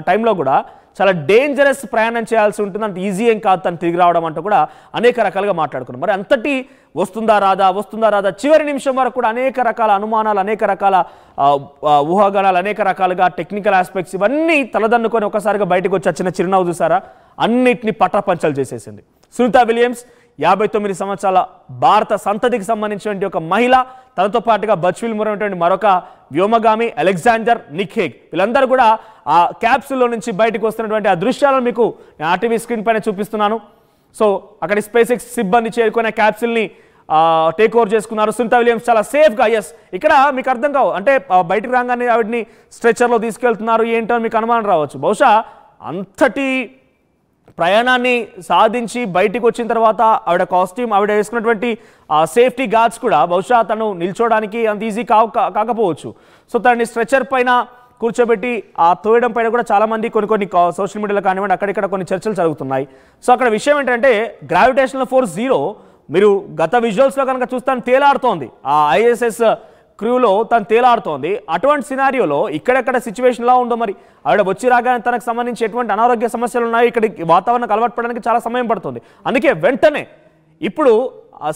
టైంలో కూడా చాలా డేంజరస్ ప్రయాణం చేయాల్సి ఉంటుంది, అంత ఈజీ ఏం కాదు తను తిరిగి రావడం అంటూ కూడా అనేక రకాలుగా మాట్లాడుకున్నాం. మరి అంతటి వస్తుందా రాదా చివరి నిమిషం వరకు కూడా అనేక రకాల అనుమానాలు, అనేక రకాల ఊహాగానాలు, అనేక రకాలుగా టెక్నికల్ ఆస్పెక్ట్స్ ఇవన్నీ తలదన్నుకొని ఒకసారిగా బయటకు వచ్చి చిన్న చిరునవ్వు చూసారా, అన్నిటిని పట్టపంచలు చేసేసింది. సునీతా విలియమ్స్ 59 సంవత్సరాల భారత సంతతికి సంబంధించినటువంటి ఒక మహిళ, తనతో పాటుగా బచ్ విల్మోర్ అనేటువంటి మరొక వ్యోమగామి, అలెగ్జాండర్, నిక్ హెగ్ వీళ్ళందరూ కూడా ఆ క్యాప్సూల్లో నుంచి బయటకు వస్తున్నటువంటి ఆ దృశ్యాలను మీకు ఆర్టీవీ స్క్రీన్ పైన చూపిస్తున్నాను. సో అక్కడ స్పేస్ ఎక్స్ సిబ్బంది చేరుకునే క్యాప్సూల్ని టేక్ ఓవర్ చేసుకున్నారు. సునీతా విలియమ్స్ చాలా సేఫ్గా, ఎస్ ఇక్కడ మీకు అర్థం కావు అంటే బయటికి రాగానే ఆవిడని స్ట్రెచర్లో తీసుకెళ్తున్నారు ఏంటో మీకు అనుమానం రావచ్చు. బహుశా అంతటి ప్రయాణాన్ని సాధించి బయటికి వచ్చిన తర్వాత ఆవిడ కాస్ట్యూమ్, ఆవిడ వేసుకున్నటువంటి సేఫ్టీ గార్డ్స్ కూడా బహుశా తను నిల్చోడానికి అంత ఈజీ కాకపోవచ్చు. సో తనని స్ట్రెచర్ పైన కూర్చోబెట్టి తోయడం పైన కూడా చాలామంది కొన్ని సోషల్ మీడియాలో కానివ్వండి అక్కడిక్కడ కొన్ని చర్చలు జరుగుతున్నాయి. సో అక్కడ విషయం ఏంటంటే గ్రావిటేషనల్ ఫోర్స్ 0 మీరు గత విజువల్స్లో కనుక చూస్తాను తేలాడుతోంది. ఆ ఐఎస్ఎస్ క్రూలో తను తేలాడుతోంది. అటువంటి సినారియోలో ఇక్కడెక్కడ సిచ్యువేషన్ ఎలా ఉందో మరి ఆవిడ వచ్చి రాగానే తనకు సంబంధించి ఎటువంటి అనారోగ్య సమస్యలు ఉన్నాయి, ఇక్కడ వాతావరణం అలవాటు పడడానికి చాలా సమయం పడుతుంది. అందుకే వెంటనే ఇప్పుడు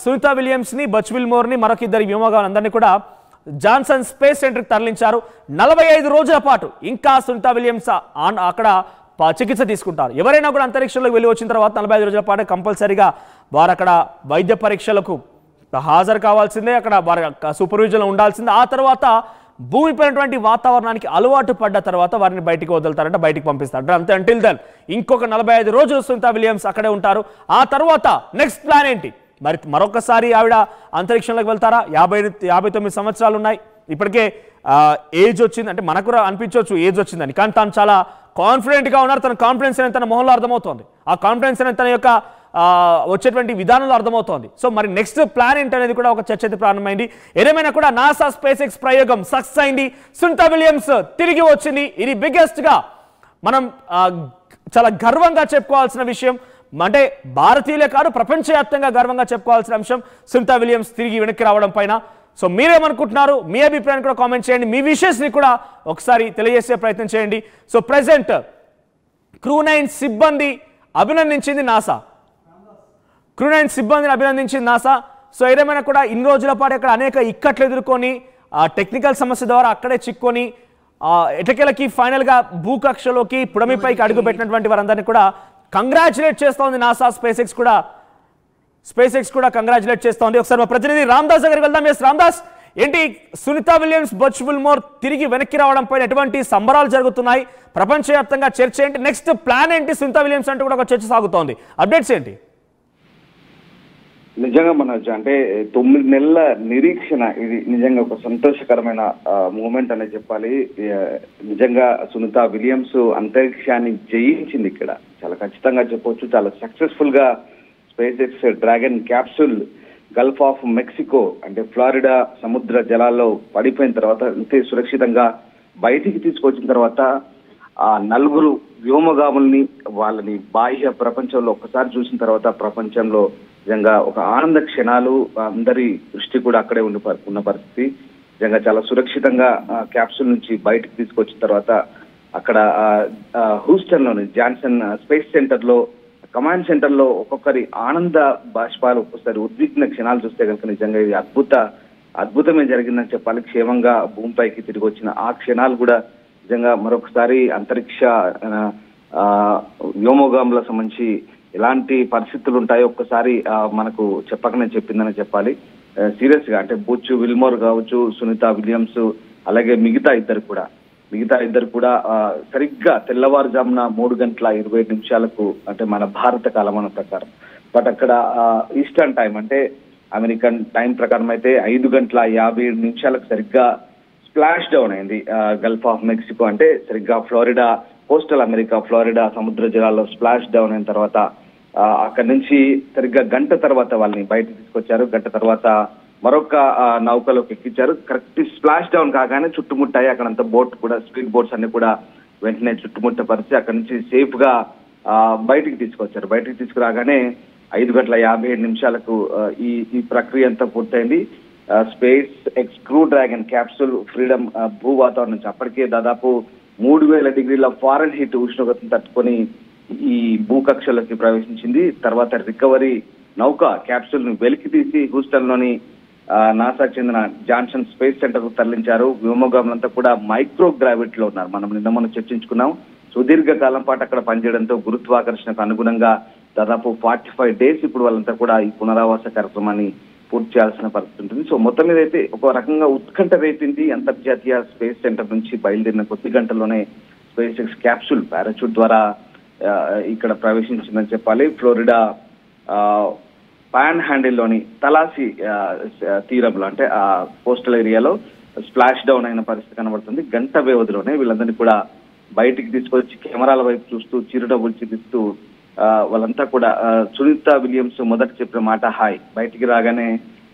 సునీతా విలియమ్స్ని, బచ్ విల్మోర్ని, మరొక ఇద్దరు వ్యోమగాములందరినీ కూడా జాన్సన్ స్పేస్ సెంటర్కి తరలించారు. 45 రోజుల పాటు ఇంకా సునీతా విలియమ్స్ అక్కడ చికిత్స తీసుకుంటారు. ఎవరైనా కూడా అంతరిక్షంలోకి వెళ్ళి వచ్చిన తర్వాత 45 రోజుల పాటు కంపల్సరీగా వారు అక్కడ వైద్య పరీక్షలకు హాజరు కావాల్సిందే, అక్కడ వారి సూపర్విజన్లో ఉండాల్సిందే. ఆ తర్వాత భూమిపైనటువంటి వాతావరణానికి అలవాటు పడ్డ తర్వాత వారిని బయటికి వదులుతారంటే బయటికి పంపిస్తారు. అంతే. అంటిల్ దెన్ ఇంకొక 45 రోజులు సునీతా విలియమ్స్ అక్కడే ఉంటారు. ఆ తర్వాత నెక్స్ట్ ప్లాన్ ఏంటి? మరి మరొకసారి ఆవిడ అంతరిక్షంలోకి వెళ్తారా? 59 సంవత్సరాలు ఉన్నాయి. ఇప్పటికే ఏజ్ వచ్చింది అంటే మనకు అనిపించవచ్చు ఏజ్ వచ్చిందని, కానీ తను చాలా కాన్ఫిడెంట్గా ఉన్నారు. తన కాన్ఫిడెన్స్ అనేది తన మొహంలో అర్థమవుతోంది. ఆ కాన్ఫిడెన్స్ అనేది తన యొక్క వచ్చేటువంటి విధానంలో అర్థమవుతోంది. సో మరి నెక్స్ట్ ప్లాన్ ఏంటనేది కూడా ఒక చర్చ అయితే ప్రారంభమైంది. ఏదేమైనా కూడా నాసా స్పేస్ ఎక్స్ ప్రయోగం సక్సెస్ అయింది. సునీతా విలియమ్స్ తిరిగి వచ్చింది. ఇది బిగ్గెస్ట్గా మనం చాలా గర్వంగా చెప్పుకోవాల్సిన విషయం. అంటే భారతీయులే కాదు ప్రపంచవ్యాప్తంగా గర్వంగా చెప్పుకోవాల్సిన అంశం సునీతా విలియమ్స్ తిరిగి వెనక్కి రావడం పైన. సో మీరేమనుకుంటున్నారు? మీ అభిప్రాయాన్ని కూడా కామెంట్ చేయండి. మీ విషెస్ని కూడా ఒకసారి తెలియజేసే ప్రయత్నం చేయండి. సో ప్రెసెంట్ క్రూ 9 సిబ్బంది అభినందించింది నాసా. క్రూ 9 సిబ్బందిని అభినందించింది నాసా. సో ఏదేమైనా కూడా ఇన్ని రోజుల పాటు ఇక్కడ అనేక ఇక్కట్లు ఎదుర్కొని టెక్నికల్ సమస్య ద్వారా అక్కడే చిక్కొని ఎటకెలకి ఫైనల్గా భూకక్షలోకి పుడమిపైకి అడుగుపెట్టినటువంటి వారందరినీ కూడా కంగ్రాచులేట్ చేస్తోంది నాసా. స్పేస్ ఎక్స్ కూడా కంగ్రాచులేట్ చేస్తోంది. ఒకసారి మా ప్రతినిధి రామ్దాస్ దగ్గరికి వెళ్దాం. ఎస్ రామ్దాస్, ఏంటి సునీతా విలియమ్స్, బచ్ విల్మోర్ తిరిగి వెనక్కి రావడం పైన ఎటువంటి సంబరాలు జరుగుతున్నాయి? ప్రపంచవ్యాప్తంగా చర్చ ఏంటి? నెక్స్ట్ ప్లాన్ ఏంటి? సునీతా విలియమ్స్ అంటూ కూడా ఒక చర్చ సాగుతోంది. అప్డేట్స్ ఏంటి? నిజంగా మనోజ్, అంటే 9 నెలల నిరీక్షణ ఇది నిజంగా ఒక సంతోషకరమైన మూమెంట్ అనే చెప్పాలి. నిజంగా సునీతా విలియమ్స్ అంతరిక్షాన్ని జయించింది. ఇక్కడ చాలా ఖచ్చితంగా చెప్పవచ్చు. చాలా సక్సెస్ఫుల్ గా space X dragon capsule Gulf of Mexico అంటే ఫ్లోరిడా సముద్ర జలాల్లో పడిపోయిన తర్వాత అంతే సురక్షితంగా బయటికి తీసుకొచ్చిన తర్వాత ఆ 4 వ్యోమగాముల్ని వాళ్ళని బాహ్య ప్రపంచంలో ఒక్కసారి చూసిన తర్వాత ప్రపంచంలో నిజంగా ఒక ఆనంద క్షణాలు, అందరి దృష్టి కూడా అక్కడే ఉన్న పరిస్థితి. నిజంగా చాలా సురక్షితంగా క్యాప్సూల్ నుంచి బయటకు తీసుకొచ్చిన తర్వాత అక్కడ హ్యూస్టన్ లోని జాన్సన్ స్పేస్ సెంటర్ లో కమాండ్ సెంటర్ లో ఒక్కొక్కరి ఆనంద బాష్పాలు, ఒక్కొక్కసారి ఉద్విగ్న క్షణాలు చూస్తే కనుక నిజంగా ఇది అద్భుతమే జరిగిందని చెప్పాలి. క్షేమంగా భూమిపైకి తిరిగి వచ్చిన ఆ క్షణాలు కూడా నిజంగా మరొకసారి అంతరిక్ష వ్యోమగాముల సంబంధించి ఎలాంటి పరిస్థితులు ఉంటాయో ఒక్కసారి మనకు చెప్పకనే చెప్పిందని చెప్పాలి. సీరియస్ గా అంటే బచ్ విల్మోర్ కావచ్చు, సునీతా విలియమ్స్, అలాగే మిగతా ఇద్దరు కూడా సరిగ్గా తెల్లవారుజామున 3:27 అంటే మన భారత కాలమాన ప్రకారం, బట్ అక్కడ ఈస్టర్న్ టైం అంటే అమెరికన్ టైం ప్రకారం అయితే 5:57 సరిగ్గా స్ప్లాష్ డౌన్ అయింది గల్ఫ్ ఆఫ్ మెక్సికో. అంటే సరిగ్గా ఫ్లోరిడా కోస్టల్ అమెరికా ఫ్లోరిడా సముద్ర జలాల్లో స్ప్లాష్ డౌన్ అయిన తర్వాత అక్కడి నుంచి సరిగ్గా గంట తర్వాత వాళ్ళని బయటకు తీసుకొచ్చారు. గంట తర్వాత మరొక నౌకలోకి ఎక్కించారు. కరెక్ట్ స్ప్లాష్ డౌన్ కాగానే చుట్టుముట్టాయి. అక్కడంతా బోట్ కూడా స్పీడ్ బోట్స్ అన్ని కూడా వెంటనే చుట్టుముట్టపరిచి అక్కడి నుంచి సేఫ్ గా బయటికి తీసుకొచ్చారు. బయటికి తీసుకురాగానే 5:57 ఈ ప్రక్రియ అంతా పూర్తయింది. Space X crew dragon capsule freedom భూ వాతావరణం నుంచి అప్పటికే దాదాపు 3000 డిగ్రీల ఫారెన్హీట్ ఉష్ణోగ్రతను తట్టుకొని ఈ భూకక్షలోకి ప్రవేశించింది. తర్వాత రికవరీ నౌక క్యాప్సూల్ ను వెలికి తీసి హ్యూస్టన్ లోని నాసాకు చెందిన జాన్సన్ స్పేస్ సెంటర్ కు తరలించారు. వ్యోమగాములంతా కూడా మైక్రో గ్రావిటీలో ఉన్నారు. మనం చర్చించుకున్నాం. సుదీర్ఘ కాలం పాటు అక్కడ పనిచేయడంతో గురుత్వాకర్షణకు అనుగుణంగా దాదాపు 45 డేస్ ఇప్పుడు వాళ్ళంతా కూడా ఈ పునరావాస కార్యక్రమాన్ని పూర్తి చేయాల్సిన పరిస్థితి ఉంటుంది. సో మొత్తం మీద అయితే ఒక రకంగా ఉత్కంఠ రేపింది. అంతర్జాతీయ స్పేస్ సెంటర్ నుంచి బయలుదేరిన కొద్ది గంటల్లోనే స్పేస్ ఎక్స్ క్యాప్సూల్ పారాచూట్ ద్వారా ఇక్కడ ప్రవేశించిందని చెప్పాలి. ఫ్లోరిడా పాన్ హ్యాండిల్లోని తలాసి తీరంలో అంటే ఆ కోస్టల్ ఏరియాలో స్ప్లాష్ డౌన్ అయిన పరిస్థితి కనబడుతుంది. గంట వ్యవధిలోనే వీళ్ళందరినీ కూడా బయటికి తీసుకొచ్చి కెమెరాల వైపు చూస్తూ చిరునవ్వులు చూపిస్తూ వాళ్ళంతా కూడా సునీత విలియమ్స్ మొదట చెప్పిన మాట హాయ్, బయటికి రాగానే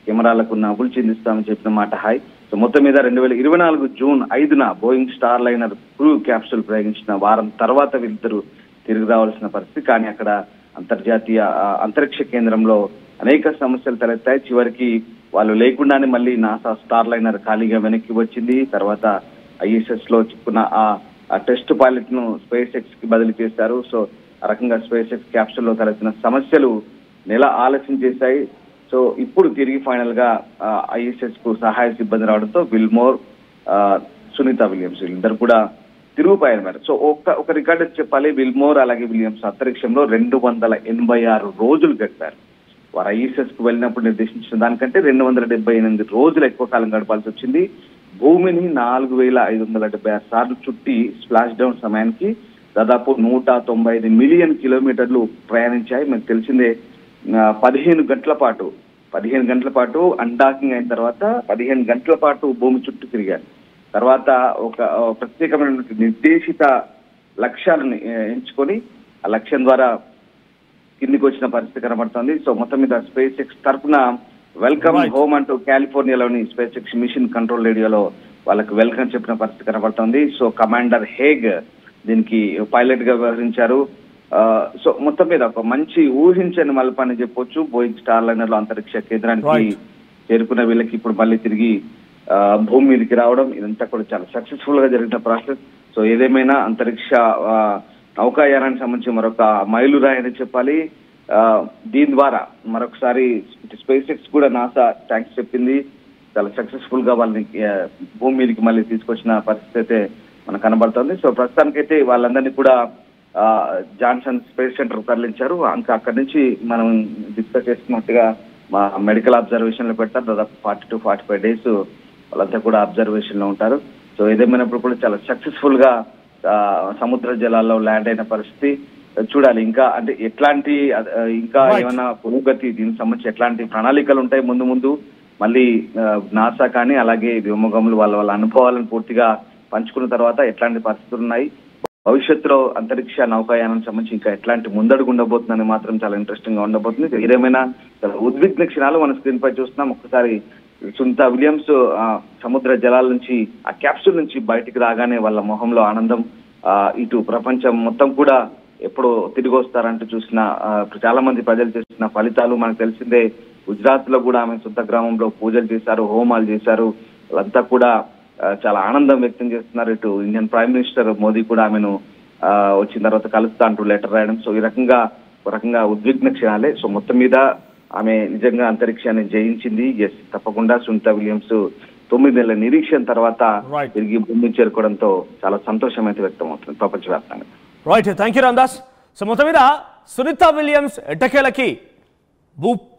కెమెరాలకు నవ్వులు చిందిస్తామని చెప్పిన మాట హాయ్. సో మొత్తం మీద 2024 జూన్ 5న Boeing Starliner crew capsule ప్రయోగించిన వారం తర్వాత వీళ్ళిద్దరూ తిరిగి రావాల్సిన పరిస్థితి. కానీ అక్కడ అంతర్జాతీయ అంతరిక్ష కేంద్రంలో అనేక సమస్యలు తలెత్తాయి. చివరికి వాళ్ళు లేకుండానే మళ్ళీ నాసా స్టార్ లైనర్ ఖాళీగా వెనక్కి వచ్చింది. తర్వాత ISS లో చిక్కున్న ఆ టెస్ట్ పైలట్ ను స్పేస్ ఎక్స్ కి బదిలీ చేశారు. సో ఆ రకంగా స్పేస్ ఎక్స్ క్యాప్సూల్ లో తలెత్తిన సమస్యలు నెల ఆలస్యం చేశాయి. సో ఇప్పుడు తిరిగి ఫైనల్ గా ISS కు సహాయ సిబ్బంది రావడంతో విల్మోర్, సునీత విలియమ్స్ వీళ్ళిద్దరు కూడా తిరుగుపోయారు. సో ఒక రికార్డు చెప్పాలి, విల్మోర్ అలాగే విలియమ్స్ అంతరిక్షంలో 286 రోజులు గడిపారు. వారు ISS కు వెళ్ళినప్పుడు నిర్దేశించిన దానికంటే 278 రోజులు ఎక్కువ కాలం గడపాల్సి వచ్చింది. భూమిని 4576 సార్లు చుట్టి స్ప్లాష్ డౌన్ సమయానికి దాదాపు 195 మిలియన్ కిలోమీటర్లు ప్రయాణించాయి. మనకు తెలిసిందే 15 గంటల పాటు అన్డాకింగ్ అయిన తర్వాత 15 గంటల పాటు భూమి చుట్టూ తిరిగారు. తర్వాత ఒక ప్రత్యేకమైన నిర్దేశిత లక్ష్యాలను ఎంచుకొని ఆ లక్ష్యం ద్వారా కిందికి వచ్చిన పరిస్థితి కనబడుతుంది. సో మొత్తం మీద స్పేస్ ఎక్స్ తరఫున వెల్కమ్ హోమ్ అంటూ కాలిఫోర్నియాలోని స్పేస్ ఎక్స్ మిషన్ కంట్రోల్ రేడియోలో వాళ్ళకి వెల్కమ్ చెప్పిన పరిస్థితి కనబడుతుంది. సో కమాండర్ హేగ్ దీనికి పైలట్ గా వ్యవహరించారు. సో మొత్తం మీద ఒక మంచి ఊహించని మలుపని చెప్పొచ్చు. బోయింగ్ స్టార్ లైనర్ లో అంతరిక్ష కేంద్రానికి చేరుకున్న వీళ్ళకి ఇప్పుడు మళ్ళీ తిరిగి భూమి మీదకి రావడం ఇదంతా కూడా చాలా సక్సెస్ఫుల్ గా జరిగిన ప్రాసెస్. సో ఏదేమైనా అంతరిక్ష నౌకాయానానికి సంబంధించి మరొక మైలురాయి అని చెప్పాలి. దీని ద్వారా మరొకసారి స్పేస్ ఎక్స్ కూడా నాసా థ్యాంక్స్ చెప్పింది. చాలా సక్సెస్ఫుల్ గా వాళ్ళని భూమి మీదకి మళ్ళీ తీసుకొచ్చిన పరిస్థితి అయితే మనకు కనబడుతుంది. సో ప్రస్తుతానికైతే వాళ్ళందరినీ కూడా జాన్సన్ స్పేస్ సెంటర్ తరలించారు. ఇంకా అక్కడి నుంచి మనం డిస్కస్ చేసుకున్నట్టుగా మా మెడికల్ అబ్జర్వేషన్ లో పెడతారు. దాదాపు 40 to 45 డేస్ వాళ్ళంతా కూడా అబ్జర్వేషన్ లో ఉంటారు. సో ఏదేమైనప్పుడు కూడా చాలా సక్సెస్ఫుల్ గా సముద్ర జలాల్లో ల్యాండ్ అయిన పరిస్థితి చూడాలి. ఇంకా అంటే ఎట్లాంటి ఇంకా ఏమైనా పురోగతి దీనికి సంబంధించి ఎట్లాంటి ప్రణాళికలు ఉంటాయి ముందు మళ్ళీ నాసా కానీ అలాగే వ్యోమగాములు వాళ్ళ అనుభవాలను పూర్తిగా పంచుకున్న తర్వాత ఎట్లాంటి పరిస్థితులు ఉన్నాయి, భవిష్యత్తులో అంతరిక్ష నౌకాయానానికి సంబంధించి ఇంకా ఎట్లాంటి ముందడుగు ఉండబోతుందని మాత్రం చాలా ఇంట్రెస్టింగ్ గా ఉండబోతుంది. ఏదేమైనా చాలా ఉద్విగ్న క్షణాలు మన స్క్రీన్ పై చూస్తున్నాం. ఒక్కసారి సునీత విలియమ్స్ సముద్ర జలాల నుంచి ఆ క్యాప్సూల్ నుంచి బయటికి రాగానే వాళ్ళ మొహంలో ఆనందం, ఇటు ప్రపంచం మొత్తం కూడా ఎప్పుడు తిరిగి వస్తారంటూ చూసిన చాలా మంది ప్రజలు చేసిన ఫలితాలు మనకు తెలిసిందే. గుజరాత్ లో కూడా ఆమె సొంత గ్రామంలో పూజలు చేశారు, హోమాలు చేశారు. వాళ్ళంతా కూడా చాలా ఆనందం వ్యక్తం చేస్తున్నారు. ఇటు ఇండియన్ ప్రైమ్ మినిస్టర్ మోదీ కూడా ఆమెను వచ్చిన తర్వాత కలుస్తా అంటూ లెటర్ రాయడం. సో ఈ రకంగా ఉద్విగ్న క్షణాలే. సో మొత్తం మీద ఆమె నిజంగా అంతరిక్షాన్ని జయించింది. ఎస్, తప్పకుండా సునీత విలియమ్స్ 9 నెలల నిరీక్షణ తర్వాత తిరిగి భూమి చేరుకోవడంతో చాలా సంతోషం అయితే వ్యక్తం అవుతుంది ప్రపంచవ్యాప్తంగా. Right, thank you Ramdas. So మొత్తం మీద సునీత విలియమ్స్ ఎట్టకేలకి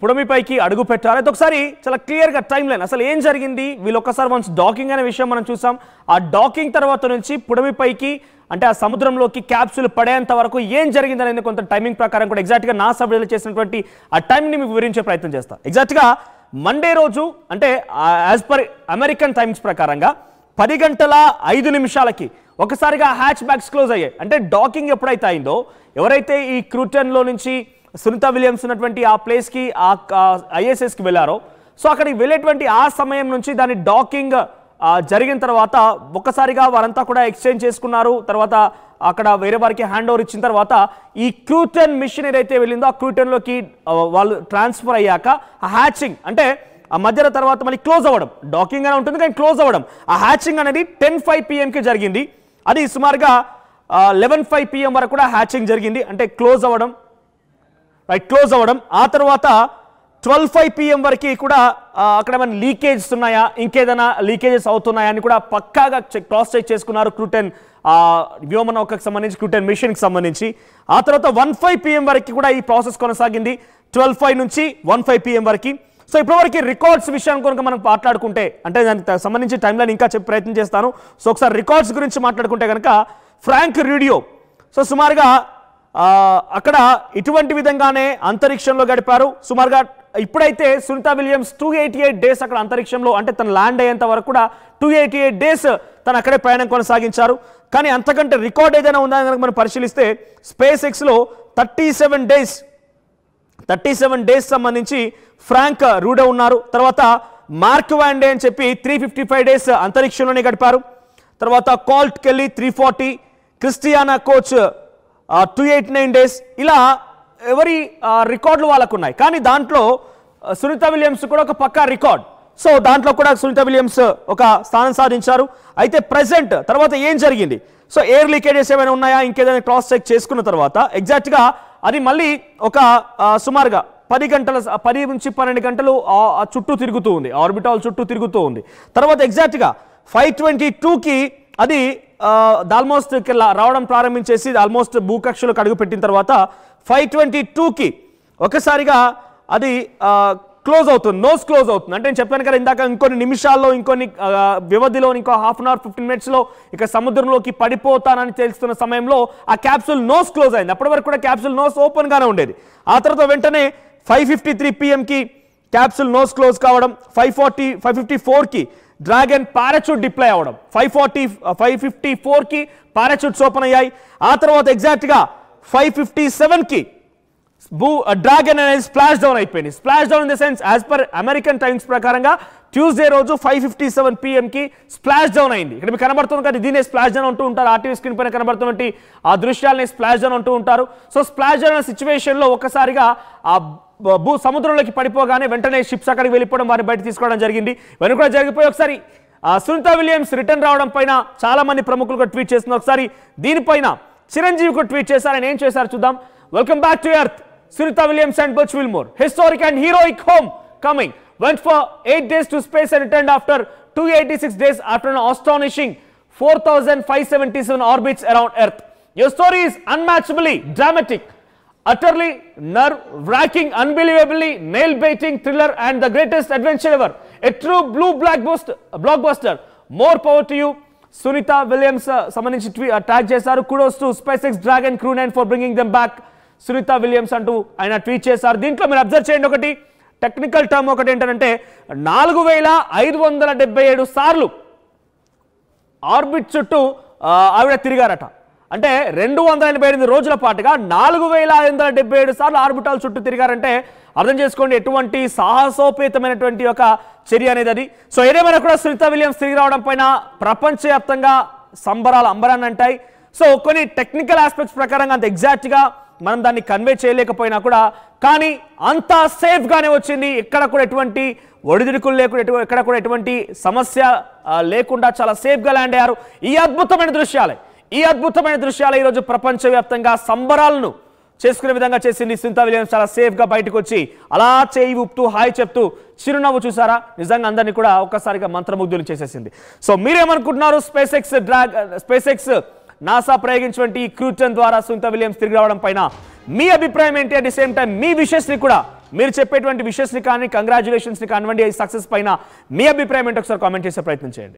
పుడమిపైకి అడుగు పెట్టారు. అయితే ఒకసారి చాలా క్లియర్గా టైం లైన్ అసలు ఏం జరిగింది, వీళ్ళు ఒక్కసారి వన్స్ డాకింగ్ అనే విషయం మనం చూసాం. ఆ డాకింగ్ తర్వాత నుంచి పుడమిపైకి అంటే ఆ సముద్రంలోకి క్యాప్సూల్ పడేంత వరకు ఏం జరిగింది అనేది కొంత టైమింగ్ ప్రకారం కూడా ఎగ్జాక్ట్గా నాసా విడుదల చేసినటువంటి ఆ టైంని మీకు వివరించే ప్రయత్నం చేస్తాను. ఎగ్జాక్ట్గా మండే రోజు అంటే యాజ్ పర్ అమెరికన్ టైమ్స్ ప్రకారంగా 10:05 ఒకసారిగా హ్యాచ్ బ్యాగ్స్ క్లోజ్ అయ్యాయి. అంటే డాకింగ్ ఎప్పుడైతే అయిందో, ఎవరైతే ఈ క్రూటన్లో నుంచి సునీత విలియమ్స్ ఉన్నటువంటి ఆ ప్లేస్కి ISSకి వెళ్ళారో, సో అక్కడికి వెళ్ళేటువంటి ఆ సమయం నుంచి దాని డాకింగ్ జరిగిన తర్వాత ఒక్కసారిగా వారంతా కూడా ఎక్స్చేంజ్ చేసుకున్నారు. తర్వాత అక్కడ వేరే వారికి హ్యాండ్ ఓవర్ ఇచ్చిన తర్వాత ఈ క్రూటన్ మిషన్ ఏదైతే వెళ్ళిందో ఆ క్రూటన్లోకి వాళ్ళు ట్రాన్స్ఫర్ అయ్యాక ఆ హ్యాచింగ్ అంటే ఆ మధ్యలో తర్వాత మళ్ళీ క్లోజ్ అవ్వడం, డాకింగ్ అనే ఉంటుంది కానీ క్లోజ్ అవ్వడం, ఆ హ్యాచింగ్ అనేది 10:05 PM జరిగింది. అది సుమారుగా 11:05 PM వరకు కూడా హ్యాచింగ్ జరిగింది. అంటే క్లోజ్ అవ్వడం. ఆ తర్వాత 12:05 PM వరకు కూడా అక్కడ ఏమైనా లీకేజెస్ ఉన్నాయా, ఇంకేదైనా లీకేజెస్ అవుతున్నాయా అని కూడా పక్కాగా క్రాస్ చెక్ చేసుకున్నారు క్రూటన్ వ్యోమనౌకకు సంబంధించి, క్రూటన్ మిషన్కి సంబంధించి. ఆ తర్వాత 1:05 PM వరకు కూడా ఈ ప్రాసెస్ కొనసాగింది. 12:05 నుంచి 1:05 PM వరకు. సో ఇప్పటివరకు రికార్డ్స్ విషయం కనుక మనం మాట్లాడుకుంటే, అంటే దానికి సంబంధించి టైం లైన్ ఇంకా చెప్పే ప్రయత్నం చేస్తాను. సో ఒకసారి రికార్డ్స్ గురించి మాట్లాడుకుంటే కనుక ఫ్రాంక్ రీడియో సో సుమారుగా అక్కడ ఇటువంటి విధంగానే అంతరిక్షంలో గడిపారు. సుమారుగా ఇప్పుడైతే సునీత విలియమ్స్ 288 డేస్ అక్కడ అంతరిక్షంలో అంటే తను ల్యాండ్ అయ్యేంత వరకు కూడా 288 డేస్ తను అక్కడే ప్రయాణం కొనసాగించారు. కానీ అంతకంటే రికార్డ్ ఏదైనా ఉందా కనుక మనం పరిశీలిస్తే స్పేస్ ఎక్స్లో 37 డేస్ సంబంధించి ఫ్రాంక్ రూడే ఉన్నారు. తర్వాత మార్క్ వాండే అని చెప్పి 355 డేస్ అంతరిక్షంలోనే గడిపారు. తర్వాత కాల్ట్ కెల్లీ 340, క్రిస్టియానా కోచ్ 289 డేస్. ఇలా ఎవరి రికార్డులు వాళ్ళకు ఉన్నాయి. కానీ దాంట్లో సునీత విలియమ్స్ కూడా ఒక పక్కా రికార్డ్. సో దాంట్లో కూడా సునీత విలియమ్స్ ఒక స్థానం సాధించారు. అయితే ప్రెసెంట్ తర్వాత ఏం జరిగింది, సో ఎయిర్ లీకేజెస్ ఏమైనా ఉన్నాయా ఇంకేదైనా క్రాస్ చెక్ చేసుకున్న తర్వాత ఎగ్జాక్ట్గా అది మళ్ళీ ఒక సుమారుగా 10 నుంచి 12 గంటలు చుట్టూ తిరుగుతూ ఉంది, ఆర్బిటాల్ చుట్టూ తిరుగుతూ ఉంది. తర్వాత ఎగ్జాక్ట్గా 5:22కి అది ఆల్మోస్ట్ రావడం ప్రారంభించేసి ఆల్మోస్ట్ భూకక్షలకు అడుగుపెట్టిన తర్వాత 5:22కి ఒకసారిగా అది క్లోజ్ అవుతుంది, నోస్ క్లోజ్ అవుతుంది. అంటే నేను చెప్పాను కదా ఇందాక ఇంకొన్ని నిమిషాల్లో ఇంకొన్ని వ్యవధిలో ఇంకో హాఫ్ అన్ అవర్ 15 మినిట్స్లో ఇక సముద్రంలోకి పడిపోతానని తెలుస్తున్న సమయంలో ఆ క్యాప్సూల్ నోస్ క్లోజ్ అయింది. అప్పటి వరకు కూడా క్యాప్సూల్ నోస్ ఓపెన్గానే ఉండేది. ఆ తర్వాత వెంటనే 5:53 PM క్యాప్సూల్ నోస్ క్లోజ్ కావడం, 5:54కి డ్రాగన్ పారాచూట్ డిప్లాయ్ అవ్వడం, 5:54కి పారాచూట్స్ ఓపెన్ అయ్యాయి. ఆ తర్వాత ఎగ్జాక్ట్గా 5:57కి డ్రాగన్ అనేది స్ప్లాష్ డౌన్ అయిపోయింది. Splash down in the sense as per American times ప్రకారంగా ట్యూస్డే రోజు 5:57 PM స్ప్లాష్ డౌన్ అయింది. ఇక్కడ మీకు కనబడుతుంది కదా, దీనే స్ప్లాష్ డౌన్ అంటూ ఉంటారు. ఆర్టీవీ స్క్రీన్ పైన కనబడుతున్నటువంటి ఆ దృశ్యాలని స్ప్లాష్ డౌన్ అంటూ ఉంటారు. సో స్ప్లాష్ డౌన్ అనే సిచ్యువేషన్లో ఒక్కసారిగా ఆ సముద్రంలోకి పడిపోగానే వెంటనే షిప్స్ అక్కడికి వెళ్ళిపోవడం, వారిని బయట తీసుకోవడం జరిగింది. ఇవన్నీ కూడా జరిగిపోయి ఒకసారి సునీత విలియమ్స్ రిటర్న్ రావడం పైన చాలా మంది ప్రముఖులు ట్వీట్ చేస్తున్నారు. ఒకసారి దీనిపైన చిరంజీవి కూడా ట్వీట్ చేశారు. ఆయన ఏం చేశారు చూద్దాం. Welcome back to earth. Sunita Williams and Butch Wilmore, historic and heroic homecoming, went for 8 days to space and returned after 286 days after an astonishing 4,577 orbits around Earth. Your story is unmatchably dramatic, utterly nerve-wracking, unbelievably nail-biting thriller and the greatest adventure ever. A true blue blockbuster. More power to you. Sunita Williams సంబంధించి tag చేశారు. Kudos to SpaceX Dragon Crew 9 for bringing them back. Sunita Williams అంటూ ఆయన tweet చేశారు. దీంట్లో మీరు observe చేయండి, ఒకటి technical term ఒకటి ఏంటంటే 4577 సార్లు ఆర్బిట్ చుట్టూ ఆవిడ తిరిగారట. అంటే 288 రోజుల పాటుగా 4577 సార్లు ఆర్బిటాల్ చుట్టూ తిరిగారంటే అర్థం చేసుకోండి ఎటువంటి సాహసోపేతమైనటువంటి ఒక చర్య అనేది అది. సో ఏదేమైనా కూడా సునీత విలియమ్స్ తిరిగి రావడం పైన ప్రపంచవ్యాప్తంగా సంబరాలు అంబరాన్ని అంటాయి. సో కొన్ని టెక్నికల్ ఆస్పెక్ట్స్ ప్రకారంగా అంత ఎగ్జాక్ట్గా మనం దాన్ని కన్వే చేయలేకపోయినా కూడా కానీ అంతా సేఫ్గానే వచ్చింది. ఎక్కడ కూడా ఎటువంటి ఒడిదుడుకులు లేకుండా ఎక్కడ కూడా ఎటువంటి సమస్య లేకుండా చాలా సేఫ్గా ల్యాండ్ అయ్యారు. ఈ అద్భుతమైన దృశ్యాలు ఈరోజు ప్రపంచవ్యాప్తంగా సంబరాలను చేసుకునే విధంగా చేసింది. సునీత విలియమ్స్ చాలా సేఫ్గా బయటకు వచ్చి అలా చేయి ఊపుతూ హాయ్ చెప్తూ చిరునవ్వు చూసారా, నిజంగా అందరినీ కూడా ఒక్కసారిగా మంత్రముగ్ధులు చేసేసింది. సో మీరేమనుకుంటున్నారు? స్పేస్ ఎక్స్ నాసా ప్రయోగించినటువంటి క్రూటన్ ద్వారా సునీత విలియమ్స్ తిరిగి రావడం పైన మీ అభిప్రాయం ఏంటి? అట్ ది సేమ్ టైం మీ విషెస్ని కూడా, మీరు చెప్పేటువంటి విషెస్ని కానీ కంగ్రాచులేషన్స్ని కానివ్వండి, ఈ సక్సెస్ పైన మీ అభిప్రాయం ఏంటి ఒకసారి కామెంట్ చేసే ప్రయత్నం చేయండి.